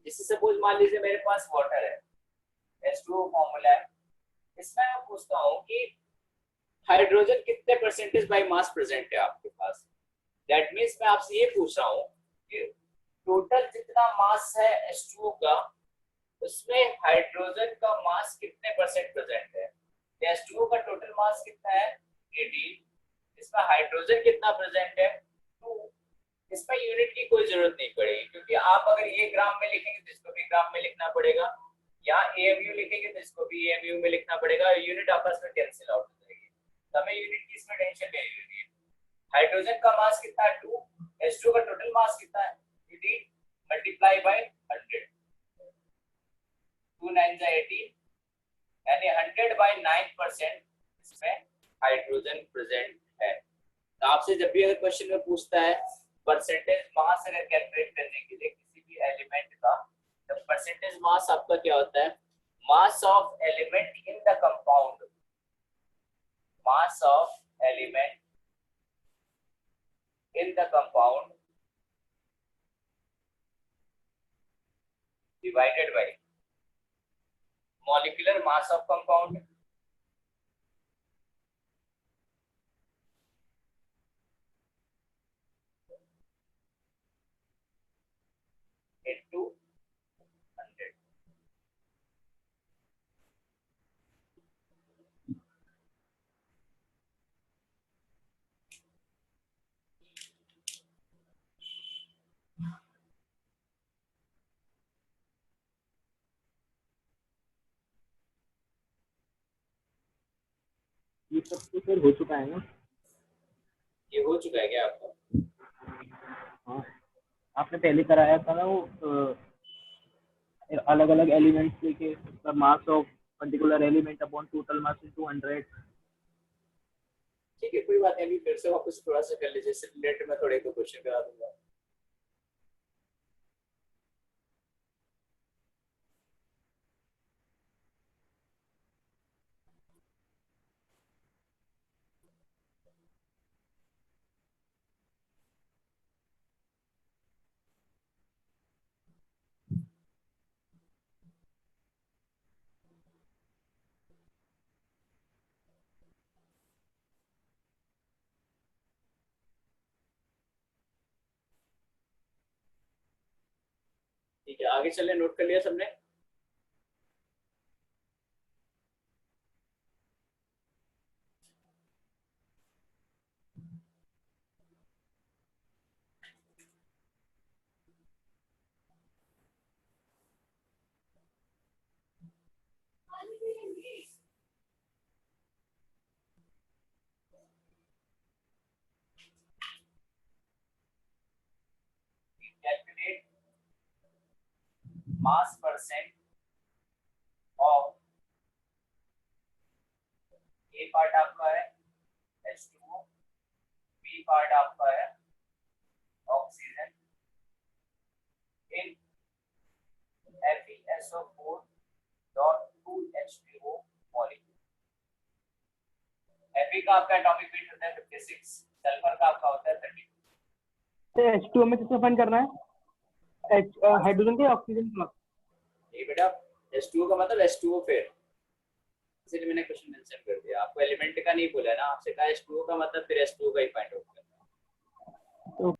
जैसे सपोज मान लीजिए मेरे पास वाटर है, H2O फॉर्मूला है, इसमें मैं पूछता हूँ कि हाइड्रोजन कितने परसेंटेज बाय मास प्रेजेंट है आपके पास। दैट मींस मैं आपसे ये पूछ रहा हूँ कि टोटल जितना मास है H2O का उसमें हाइड्रोजन का मास कितने परसेंट प्रेजेंट है। H2O का टोटल मास कितना है 18, इसमें हाइड्रोजन कितना प्रेजेंट है 2। इसमें यूनिट की कोई जरूरत नहीं पड़ेगी क्योंकि आप अगर ये ग्राम में लिखेंगे तो इसको भी ग्राम में लिखना पड़ेगा, यहाँ AMU लिखेंगे तो इसको भी AMU में लिखना पड़ेगा, यूनिट आपस में कैंसिल आउट हो जाएगी। तो हमें यूनिट की इसमें टेंशन नहीं लेनी है। हाइड्रोजन का मास कितना है 2, H2O का टोटल मास कितना है 18 मल्टीप्लाई बाय 100, 2 9 जा 18 यानी 100/9% इसमें हाइड्रोजन प्रेजेंट है। तो आपसे जब भी अगर क्वेश्चन में पूछता है परसेंटेज मास अगर कैलकुलेट करने के लिए किसी भी एलिमेंट का, तो परसेंटेज मास आपका क्या होता है mass of element in the compound, mass of element in the compound divided by molecular mass of compound into 100। ये सब तो फिर हो चुका है ना। ये हो चुका है क्या आपका। हाँ, आपने पहले कराया था ना वो अलग अलग एलिमेंट्स लेके the mass of particular element upon total mass into 100। ठीक है, कोई बात नहीं, अभी फिर से वापस थोड़ा सा कर लीजिए, इससे रिलेटेड मैं थोड़े एक दो क्वेश्चन करा दूंगा। ठीक है, आगे चले, नोट कर लिया सबने? Calculate mass percent of A part आपका है H2O, बी पार्ट आपका है ऑक्सीजन, इन FeSO4.2H2O मॉलिक्यूल। Fe का आपका एटॉमिक वेट होता है 56, सल्फर का आपका होता है 32। तो H2O में किसको फाइंड करना है? हाइड्रोजन के ऑक्सीजन का? ये बेटा H2O का मतलब H2O फिर, इसलिए मैंने क्वेश्चन मेंशन कर दिया, आपको एलिमेंट का नहीं बोला ना, आपसे कहा H2O का मतलब फिर H2O का ही फाइंड आउट करना है।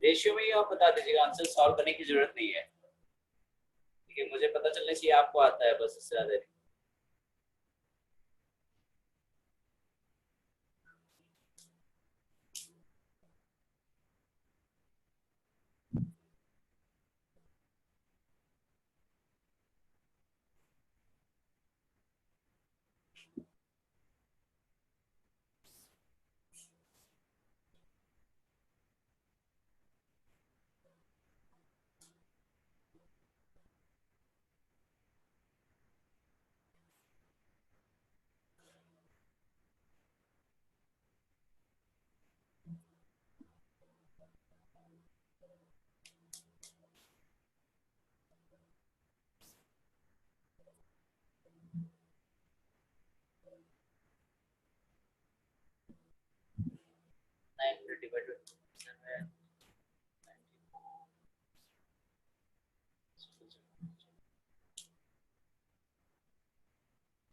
रेशियो में ही आप बता दीजिएगा, आंसर सॉल्व करने की जरूरत नहीं है, ठीक है, मुझे पता चलने चाहिए आपको आता है, बस इससे ज्यादा नहीं।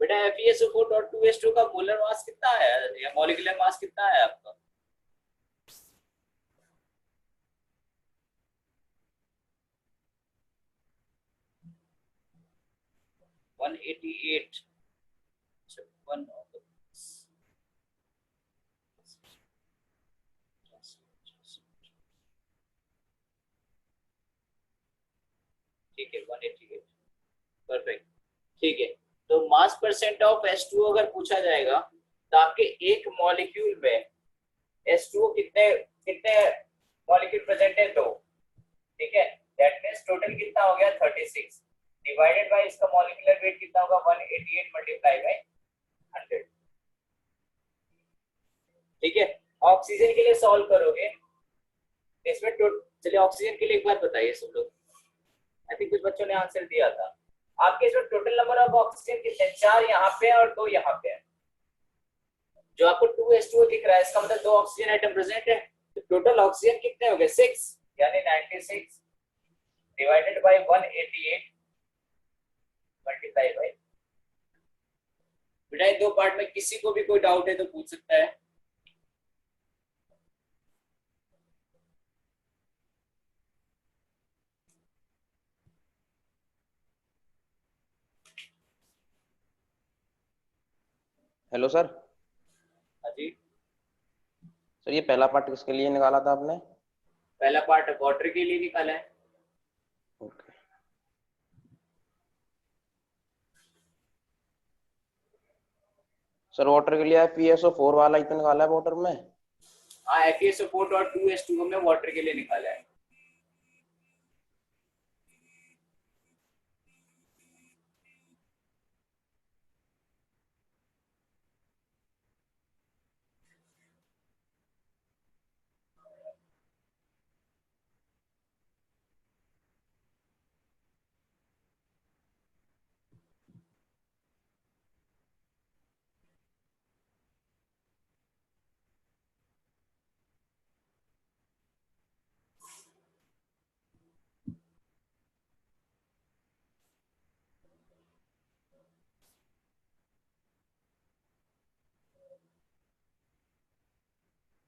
बेटा FeSO4.2H2 का मोलर मास कितना है या मॉलिक्यूलर मास कितना है आपका? वन 188 छप्पन। ठीक है 188, परफेक्ट, ठीक है। तो मास परसेंट ऑफ H2O अगर पूछा जाएगा तो आपके एक मॉलिक्यूल में H2O कितने कितने मॉलिक्यूल प्रेजेंट है? दो, ठीक है, दैट मींस टोटल कितना हो गया 36। डिवाइडेड बाय इसका मॉलिक्यूलर वेट कितना होगा 188 मल्टीप्लाई बाय 100। ठीक है, ऑक्सीजन के लिए सॉल्व करोगे इसमें चलिए ऑक्सीजन के लिए एक बात बताइए सब लोग, आई थिंक कुछ बच्चों ने आंसर दिया था। आपके इसमें टोटल नंबर ऑफ ऑक्सीजन कितने, 4 यहाँ पे है और 2 यहाँ पे है। जो आपको 2s2 दिख रहा है इसका मतलब 2 ऑक्सीजन आइटम प्रेजेंट है, तो टोटल ऑक्सीजन कितने हो गए 6, यानी 96 डिवाइडेड बाय 188 मल्टीप्लाई बाय। बेटा इन 2 पार्ट में किसी को भी कोई डाउट है तो पूछ सकता है। Hello sir. हाँ जी, सर ये पहला पार्ट किसके लिए निकाला था आपने? पहला पार्ट वाटर के लिए निकाला है। ओके। सर वाटर के लिए PSO4 वाला ही तो निकाला है वाटर में। हाँ, FeSO4 और 2s2 हमने वाटर के लिए निकाला है।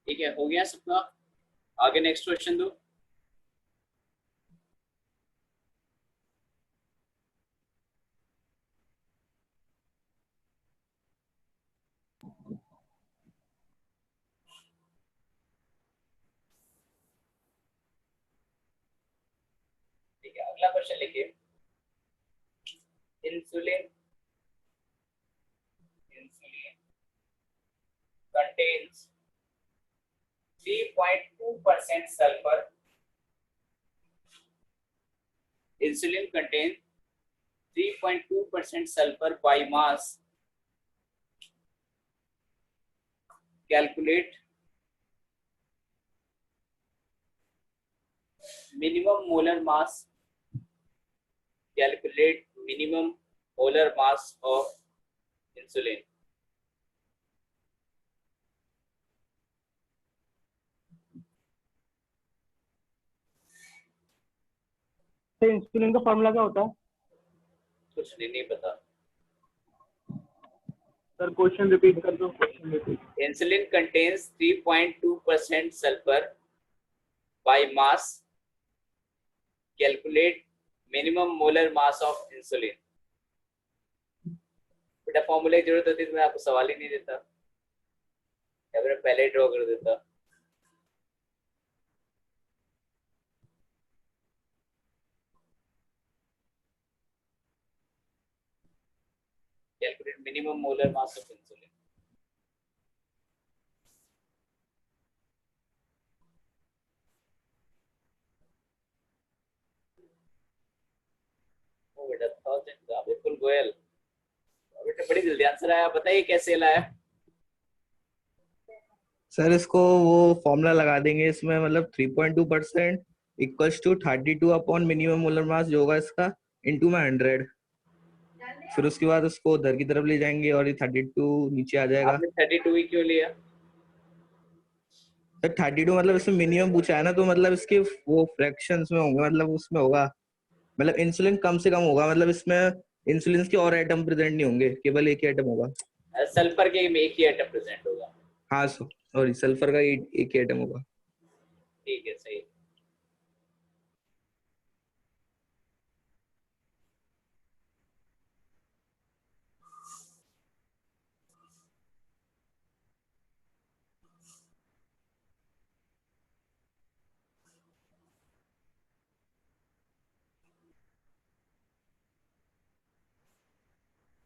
ठीक है, हो गया सबका। आगे नेक्स्ट क्वेश्चन दो। ठीक है, अगला क्वेश्चन लिखिए। Insulin contains 3.2% sulfur. Insulin contains 3.2% sulfur by mass. Calculate minimum molar mass. Calculate minimum molar mass of insulin. तो इंसुलिन का फॉर्मूला क्या होता है? कुछ नहीं पता। सर क्वेश्चन रिपीट कर दो, question repeat. Insulin contains 3.2% sulfur by mass. Calculate minimum molar mass of insulin. बेटा फॉर्मूले की जरूरत होती तो मैं आपको सवाल ही नहीं देता, या फिर पहले ही ड्रॉ कर देता। Calculate minimum molar mass of insulin. ओ बेटा 1000 का बिल्कुल गोयल। बेटा बड़ी जल्दी आंसर आया, बताइए कैसे लाया? सर इसको वो फॉर्मूला लगा देंगे इसमें, मतलब 3.2% equals to 32 upon minimum molar mass जो होगा इसका इनटू में 100। फिर उसके बाद उसको उधर की तरफ ले जाएंगे और ये 32 नीचे आ जाएगा। आपने 32 ही क्यों लिया? सर 32 मतलब इसमें मिनिमम पूछा है ना, तो मतलब इसके वो फ्रैक्शंस में होंगे, मतलब उसमें होगा, मतलब इंसुलिन कम से कम होगा, मतलब इसमें इंसुलिन के और आइटम प्रेजेंट नहीं होंगे, केवल एक ही आइटम होगा। सल्फर के में एक ही आइटम प्रेजेंट होगा। हाँ सॉरी, सल्फर का एक ही आइटम होगा। ठीक है, सही।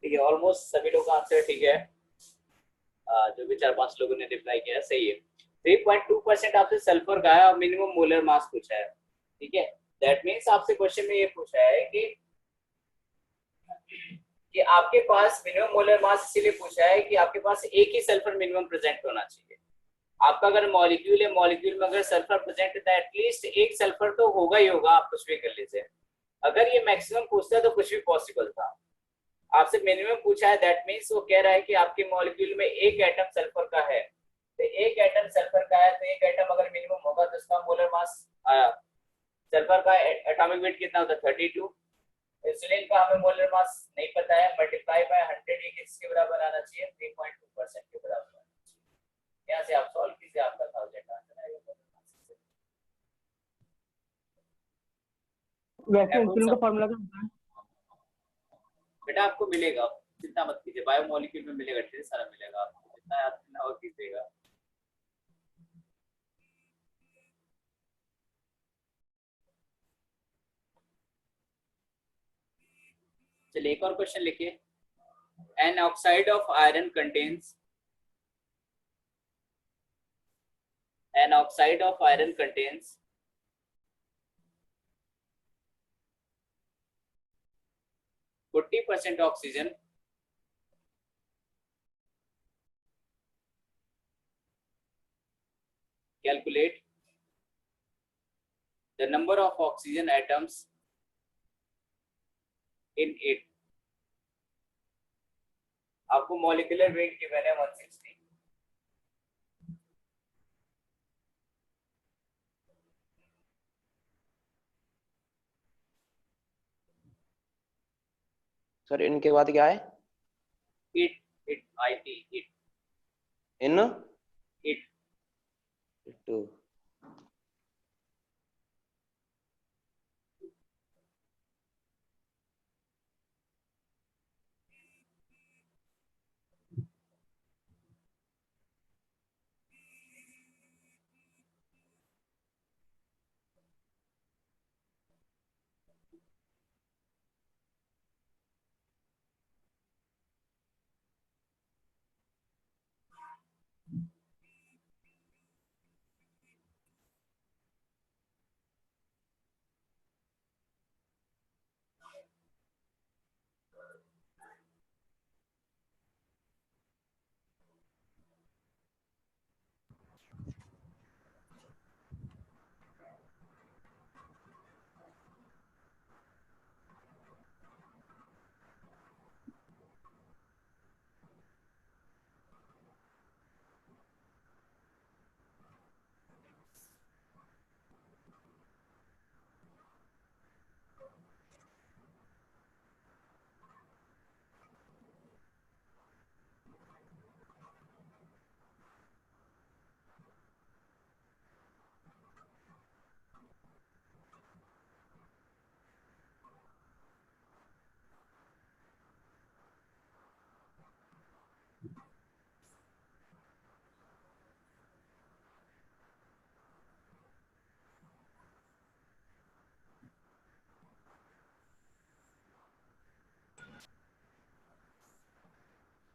ठीक है, ऑलमोस्ट सभी लोग का आंसर ठीक है। जो भी 4-5 लोगों ने रिप्लाई किया है सही है। 3.2% आपसे सल्फर का है और मिनिमम मोलर मास पूछा है। ठीक है, दैट मीन्स आपसे क्वेश्चन में ये पूछा है कि कि आपके पास मिनिमम मोलर मास इसीलिए पूछा है कि आपके पास एक ही सल्फर मिनिमम प्रेजेंट होना चाहिए। आपका अगर मॉलिक्यूल है, मॉलिक्यूल में अगर सल्फर प्रेजेंट है तो एटलीस्ट एक सल्फर तो होगा ही होगा, आप कुछ भी कर लीजिए। अगर ये मैक्सिमम पूछता है तो कुछ भी पॉसिबल था। आपसे मिनिमम पूछा है, दैट मीन्स वो कह रहा है कि आपके मॉलिक्यूल में एक एटम सल्फर का है, तो एक एटम सल्फर का है, तो एक एटम अगर मिनिमम होगा तो उसका मोलर मास, सल्फर का एटॉमिक वेट कितना होता है 32। इंसुलिन का हमें मोलर मास नहीं पता है, मल्टीप्लाई बाय 100 ये किसके बराबर आना चाहिए, 3.2% के बराबर आना चाहिए। यहाँ से आप सॉल्व कीजिए, आपका 1000 आंसर आएगा। वैसे इंसुलिन का फॉर्मूला क्या होता है? बेटा आपको मिलेगा, चिंता मत कीजिए, बायोमोलिक्यूल में मिलेगा, ढेर सारा मिलेगा आपको, जितना याद करना हो कीजिएगा। चलिए एक और क्वेश्चन लिखिए। An oxide of iron contains, an oxide of iron contains 40% oxygen, calculate the number of oxygen atoms in it। आपको मॉलिक्यूलर वेट गिवन है 160। सर इनके बाद क्या है? It IT it in it two.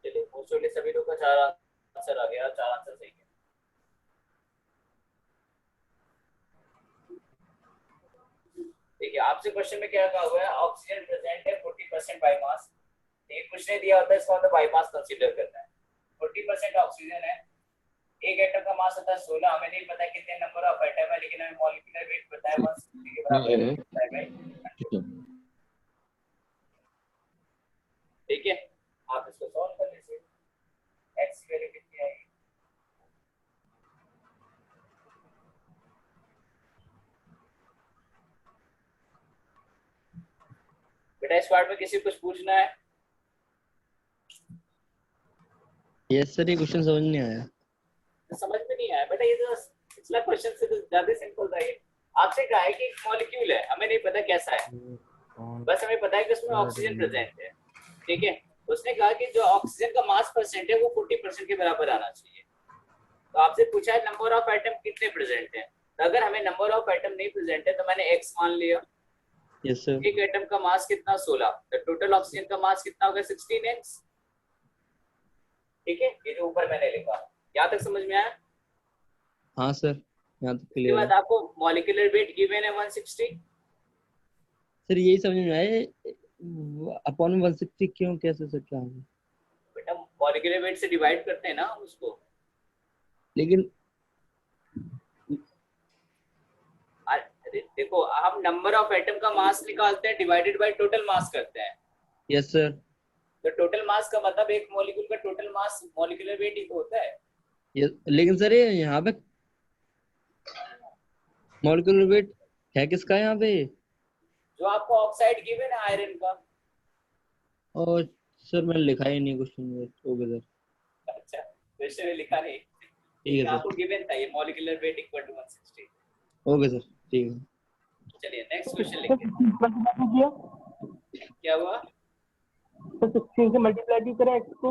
चलिए मोस्टली सभी लोग का 4 आंसर आ गया, 4 आंसर सही है। देखिए आपसे क्वेश्चन में क्या कहा हुआ है, ऑक्सीजन प्रेजेंट है 40% बाय मास। एक कुछ नहीं दिया होता है, इसका मतलब बाय मास कंसीडर करना है। 40% ऑक्सीजन है, एक एटम का मास होता है 16, हमें नहीं पता कितने नंबर ऑफ एटम है, लेकिन हमें मॉलिक्यूलर वेट पता है 160 के बराबर है। ठीक है, आप इसको सॉल्व कर लीजिए। x की वैल्यू कितनी आएगी, बेटा इस पार्ट में किसी को कुछ पूछना है? यस सर, ये क्वेश्चन समझ नहीं आया। समझ में नहीं आया बेटा, ये तो पिछला क्वेश्चन से तो ज्यादा सिंपल था ये। आपसे कहा है कि एक मॉलिक्यूल है, हमें नहीं पता कैसा है, बस हमें पता है कि उसमें ऑक्सीजन प्रेजेंट है। ठीक है, उसने कहा कि जो ऑक्सीजन का मास परसेंट है वो 40% के बराबर आना चाहिए। तो आपसे पूछा है नंबर ऑफ एटम कितने प्रेजेंट है, तो अगर हमें नंबर ऑफ एटम नहीं प्रेजेंट है तो मैंने x मान लिया। Yes sir. एक एटम का मास कितना 16, तो टोटल ऑक्सीजन का मास कितना होगा 16x। ठीक है, ये जो ऊपर मैंने लिखा, यहाँ तक समझ में आया? हाँ सर, यहाँ तक उसके क्लियर बाद है। आपको मॉलिक्यूलर वेट गिवन है 160। सर यही समझ में आया, अपॉन 160 क्यों, कैसे सर, क्या होगा? बेटा मॉलिक्यूलर वेट से डिवाइड करते हैं ना हम उसको। लेकिन अरे देखो, हम नंबर ऑफ एटम का मास निकालते हैं, डिवाइडेड बाय टोटल मास करते हैं। Yes sir. तो टोटल मास का मतलब एक मॉलिक्यूल का टोटल मास मॉलिक्यूलर वेट ही होता है। लेकिन सर ये यहाँ पे मॉलिक्यूलर वेट है किसका यहाँ पे? जो आपको ऑक्साइड गिवन है आयरन का। और सर मैंने लिखा ही नहीं क्वेश्चन में। ओके सर, अच्छा, क्वेश्चन में लिखा नहीं, ठीक है आपको सर। गिवन था ये molecular weight equal to 160। Okay sir, ठीक है। चलिए नेक्स्ट क्वेश्चन लिखिए। कीजिए क्या हुआ तो 16 से मल्टीप्लाई भी करें x को।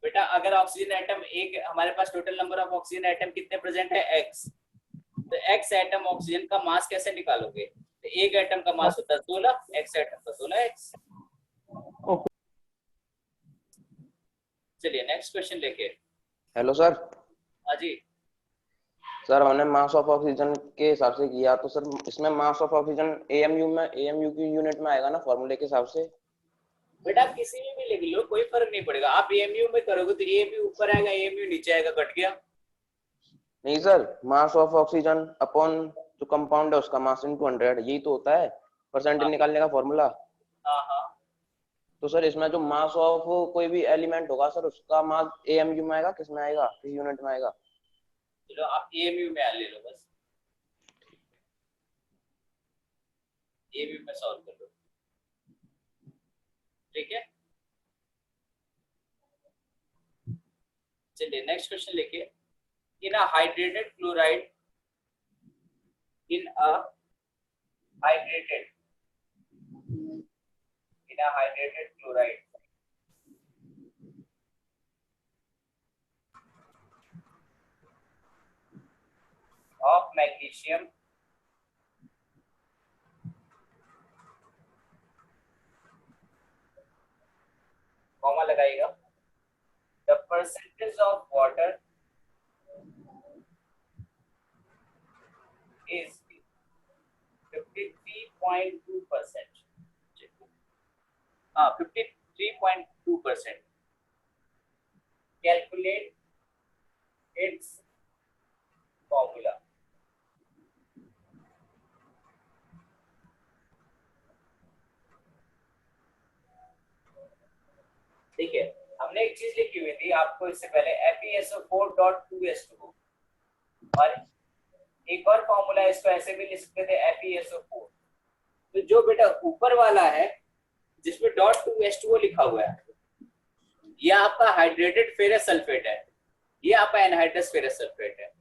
बेटा? अगर ऑक्सीजन एटम एक, हमारे पास total number of oxygen atom कितने प्रेजेंट है? x। तो x एटम ऑक्सीजन का मास कैसे निकालोगे? तो एक एटम का मास होता है 16, x एटम का 16x। ओके। चलिए नेक्स्ट क्वेश्चन लेके। Hello sir. हाँ जी। सर हमने मास ऑफ ऑक्सीजन के हिसाब से किया, तो सर इसमें मास ऑफ ऑक्सीजन एएमयू की यूनिट में आएगा ना फॉर्मूले के हिसाब से? बेटा किसी में भी लिख लो, कोई फर्क नहीं पड़ेगा। आप एएमयू में करोगे तो एएमयू ऊपर आएगा, एएमयू नीचे आएगा, कट गया। नहीं sir, mass of oxygen upon जो कंपाउंड है उसका मास इनटू 100, यही तो होता है परसेंटेज निकालने का फॉर्मूला। हाँ हाँ। तो सर इसमें जो मास ऑफ कोई भी एलिमेंट होगा सर, उसका मास एएमयू में आएगा, किस में आएगा, किस यूनिट में आएगा? चलो आप एएमयू में ले लो, बस एएमयू में सॉल्व कर लो, ठीक है। चलिए नेक्स्ट क्वेश्चन लेके। In a hydrated chloride, in a hydrated chloride of magnesium comma लगाएगा, the percentage of water is 53.2%. हाँ 53.2%. Calculate its formula. ठीक है, हमने एक चीज लिखी हुई थी आपको इससे पहले, FeSO4.2H2O, और एक और फॉर्मूला इसको ऐसे भी लिख सकते थे FeSO4। तो जो बेटा ऊपर वाला है जिसमें .2H2O लिखा हुआ है, ये आपका हाइड्रेटेड फेरस सल्फेट है, ये आपका एनहाइड्रस फेरस सल्फेट है।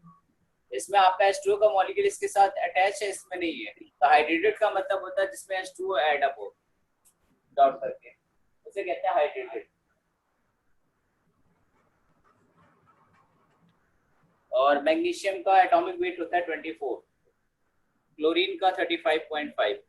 इसमें आपका H2O का मॉलिक्यूल इसके साथ अटैच है, इसमें नहीं है। तो हाइड्रेटेड का मतलब होता है जिसमें H2O ऐड अप हो डॉट करके, उसे कहते हैं हाइड्रेटेड। और मैग्नीशियम का एटॉमिक वेट होता है 24, क्लोरीन का 35.5।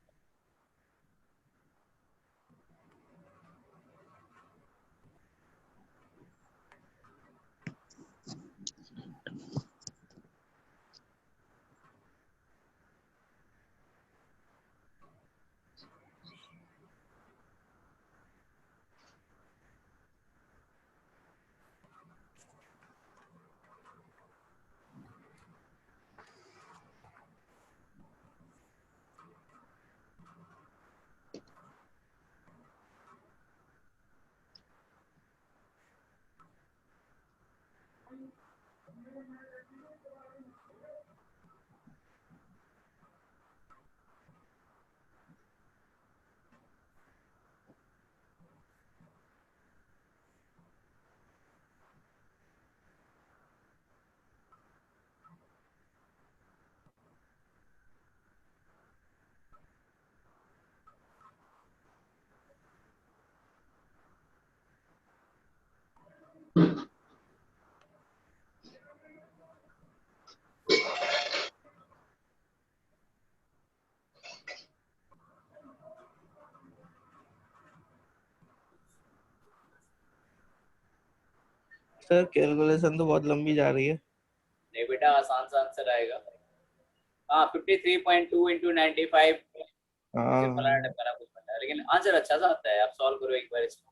सर कैलकुलेशन तो बहुत लंबी जा रही है। नहीं बेटा, आसान सा आंसर आएगा। हाँ 53.2 into 95, हाँ फलाना ढिमकाना कुछ बता है, लेकिन आंसर अच्छा सा आता है। आप सॉल्व करो एक बार इसको।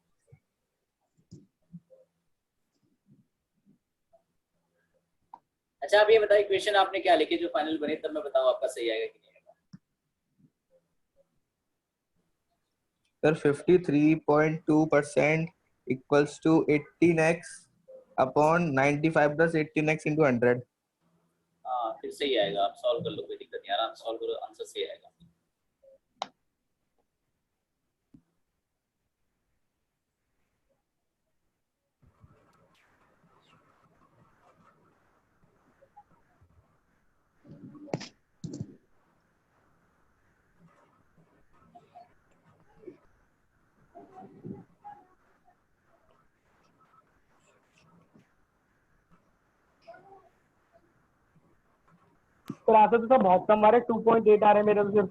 अच्छा आप ये बताइए क्वेश्चन आपने क्या लिखे जो फाइनल बने, तब मैं बताऊं आपका सही आएगा कि नहीं आएगा। Sir 53.2% equals to 18x upon 95 plus 18x into 100। हाँ फिर सही आएगा, आप सॉल्व कर लो, कोई दिक्कत नहीं, आराम से सॉल्व करो, आंसर सही आएगा। सर आंसर तो सब बहुत कम आ रहे हैं, 2.8 आ रहे हैं मेरे तो सिर्फ।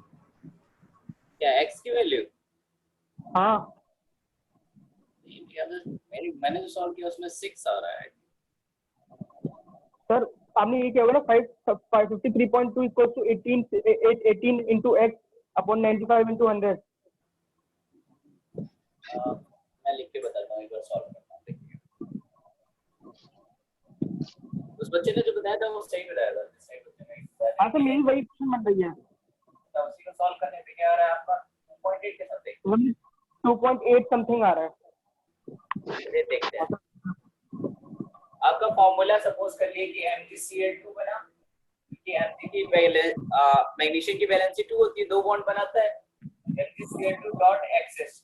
क्या एक्स की वैल्यू? हाँ मैंने जो सॉल्व किया उसमें 6 आ रहा है। सर आपने ये क्या होगा ना, 53.2 equal to 18 into x upon 95 into 100। मैं लिख के बताता हूँ, एक बार सॉल्व करता हूँ, देखिए। उस बच्चे ने जो बताया था वो सही बताया था, सही बच्चे ने हाँ सर मेरी वही क्वेश्चन बन रही है। तो उसी को सॉल्व करने पे क्या आ रहा है आपका 2.8 के समथिंग। 2.8 समथिंग आ रहा है। ये देखते हैं। आपका फॉर्मूला सपोज कर लिए कि MgCl2 बना, कि Mg की मैग्नीशियम की वैलेंसी 2 होती है, 2 बॉन्ड बनाता है, MgCl2.XH2।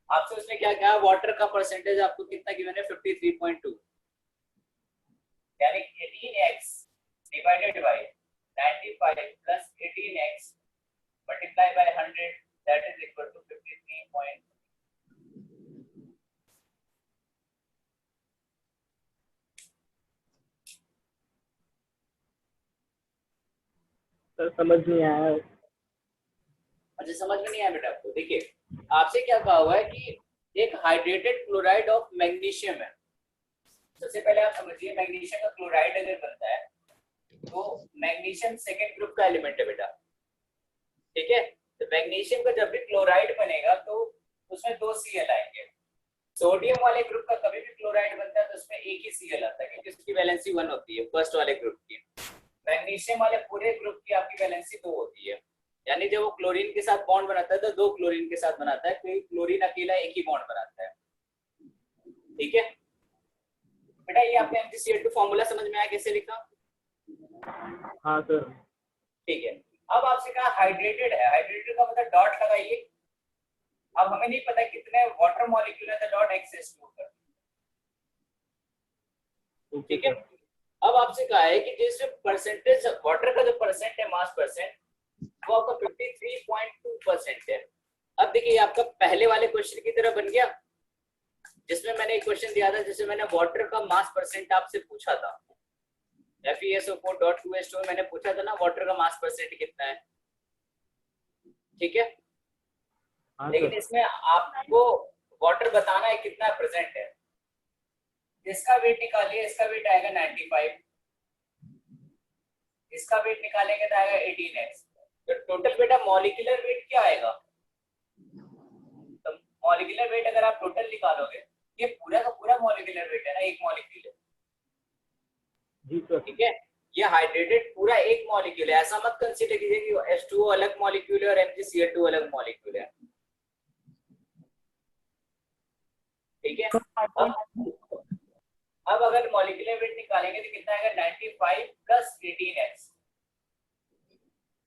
आपसे उसने क्या कहा, वाटर का परसेंटेज आपको कितना गिवन है, 53.2, यानी 18x divided by 95 plus 18x multiply by 100 that is equal to 53. Sir समझ नहीं आया। अच्छा समझ में नहीं आया बेटा आपको? देखिए आपसे क्या कहा हुआ है कि एक हाइड्रेटेड क्लोराइड ऑफ मैग्नीशियम है। सबसे पहले आप समझिए, मैग्नीशियम का क्लोराइड अगर बनता है तो मैग्नीशियम सेकंड ग्रुप का एलिमेंट है बेटा, ठीक है। तो मैग्नीशियम का जब भी क्लोराइड बनेगा तो उसमें 2 Cl आएंगे। सोडियम वाले ग्रुप का कभी भी क्लोराइड बनता है तो उसमें एक ही Cl आता है, क्योंकि उसकी वैलेंसी 1 होती है फर्स्ट वाले ग्रुप की। मैग्नीशियम वाले पूरे ग्रुप की आपकी वैलेंसी 2 होती है, यानी जब वो क्लोरीन के साथ बॉन्ड बनाता है तो 2 क्लोरीन के साथ बनाता है, कोई क्लोरीन अकेला एक ही बॉन्ड बनाता है, ठीक है बेटा। ये आपने MgCl2 फॉर्मूला समझ में आया कैसे लिखा? हाँ सर। ठीक है। अब आपसे कहा हाइड्रेटेड है, हाइड्रेटेड का मतलब डॉट लगाइए। अब हमें नहीं पता कितने वाटर मॉलिक्यूल है, तो डॉट एक्सिस्ट होगा, ठीक है। अब आपसे कहा है कि जिस परसेंटेज वाटर का जो परसेंट है, मास परसेंट, वो आपका 53.2% है। अब देखिए आपका पहले वाले क्वेश्चन की तरह बन गया, जिसमें मैंने एक क्वेश्चन दिया था जिसमें मैंने वाटर का मास परसेंट आपसे पूछा था, FeSO4.2H2 में मैंने पूछा था ना वाटर का मास परसेंट कितना है, ठीक है। लेकिन इसमें आपको वाटर बताना है कितना प्रेजेंट है। इसका वेट निकालिए, इसका वेट आएगा 95, इसका वेट निकालेंगे तो आएगा 18x। तो टोटल बेटा मॉलिक्यूलर वेट क्या आएगा? तो मॉलिक्यूलर वेट अगर आप टोटल निकालोगे, ये पूरा का पूरा मॉलिक्यूलर वेट है ना, एक मॉलिक्यूल है, जी सर। ठीक है। ये हाइड्रेटेड पूरा एक मॉलिक्यूल है, ऐसा मत कंसीडर कीजिए कि H2O अलग मॉलिक्यूल है और MgCl2 अलग मॉलिक्यूल है, ठीक है। अब अगर मॉलिक्यूलर वेट निकालेंगे तो कितना आएगा, 95 प्लस 18x।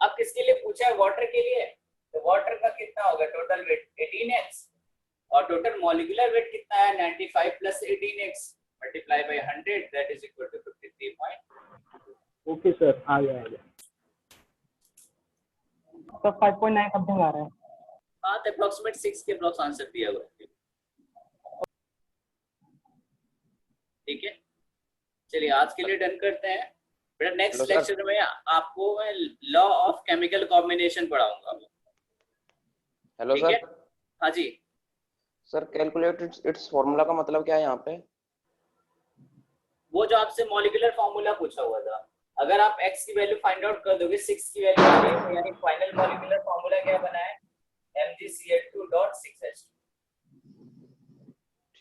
अब किसके लिए पूछा है, वाटर के लिए, तो वाटर का कितना होगा टोटल वेट 18x, और टोटल मॉलिक्यूलर वेट कितना है 95 plus 18x multiply by 100 that is equal to 53. Okay sir, आ गया तो 5.9 समथिंग आ रहा है। हाँ तो अप्रोक्सीमेट 6 के अप्रोक्स आंसर दिया हुआ है, ठीक है। चलिए आज के लिए डन करते हैं बेटा। Next hello sir. लेक्चर में आपको मैं लॉ ऑफ केमिकल कॉम्बिनेशन पढ़ाऊंगा, हेलो ठीक है। सर। हाँ जी सर कैलकुलेट इट्स फॉर्मूला का मतलब क्या है यहाँ पे? वो जो आपसे मॉलिक्यूलर फॉर्मूला पूछा हुआ था, अगर आप x की वैल्यू फाइंड आउट कर दोगे 6 की वैल्यू आ रही है, तो यानी फाइनल मॉलिक्यूलर फॉर्मूला क्या बना है, MgCl2.6H2।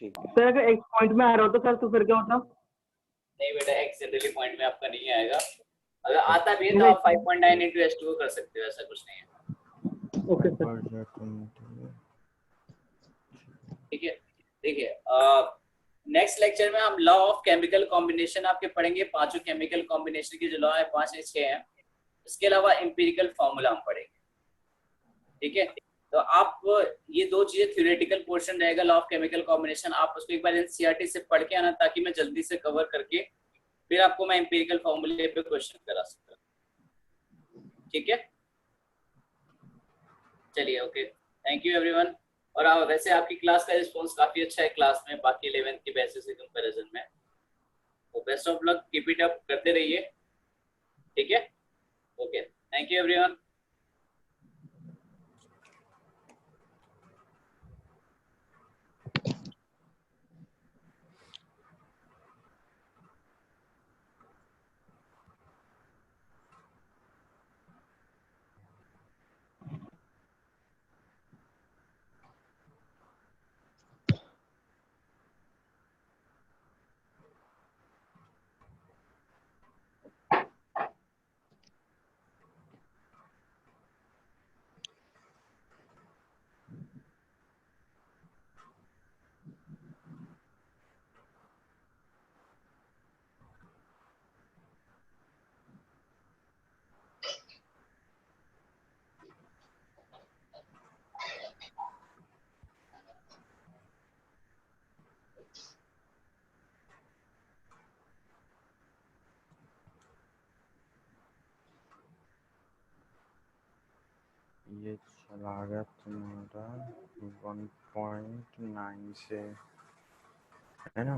ठीक है। सर अगर एक पॉइंट में आ रहा होता सर तो फिर क्या होता? नहीं बेटा, एक्स जनरली पॉइंट में आपका नहीं आएगा। अगर आता भी है तो आप 5.9 into H2O कर सकते हो, ऐसा कुछ नहीं है। Okay sir. ठीक है। देखिए, नेक्स्ट लेक्चर में हम लॉ ऑफ केमिकल कॉम्बिनेशन आपके पढ़ेंगे। पांचों केमिकल कॉम्बिनेशन के जो लॉ है 5 या 6 हैं। इसके अलावा एम्पिरिकल फॉर्मूला हम पढ़ेंगे। ठीक है, तो आप ये दो चीजें थ्योरेटिकल पोर्शन रहेगा लॉ ऑफ केमिकल कॉम्बिनेशन, आप उसको एक बार एनसीईआरटी से पढ़ के आना ताकि मैं जल्दी से कवर करके फिर आपको मैं एम्पिरिकल फॉर्मूले पे क्वेश्चन करा सकता हूँ। ठीक है, चलिए, ओके, थैंक यू एवरीवन। और वैसे आपकी क्लास का रिस्पॉन्स काफी अच्छा है क्लास में, बाकी 11th की बैचेस के कंपैरिजन में। तो best of luck, keep it up, करते रहिए। ठीक है, ओके, थैंक यू एवरीवन। ये चला गया तुम्हारा 1.9 से, है ना?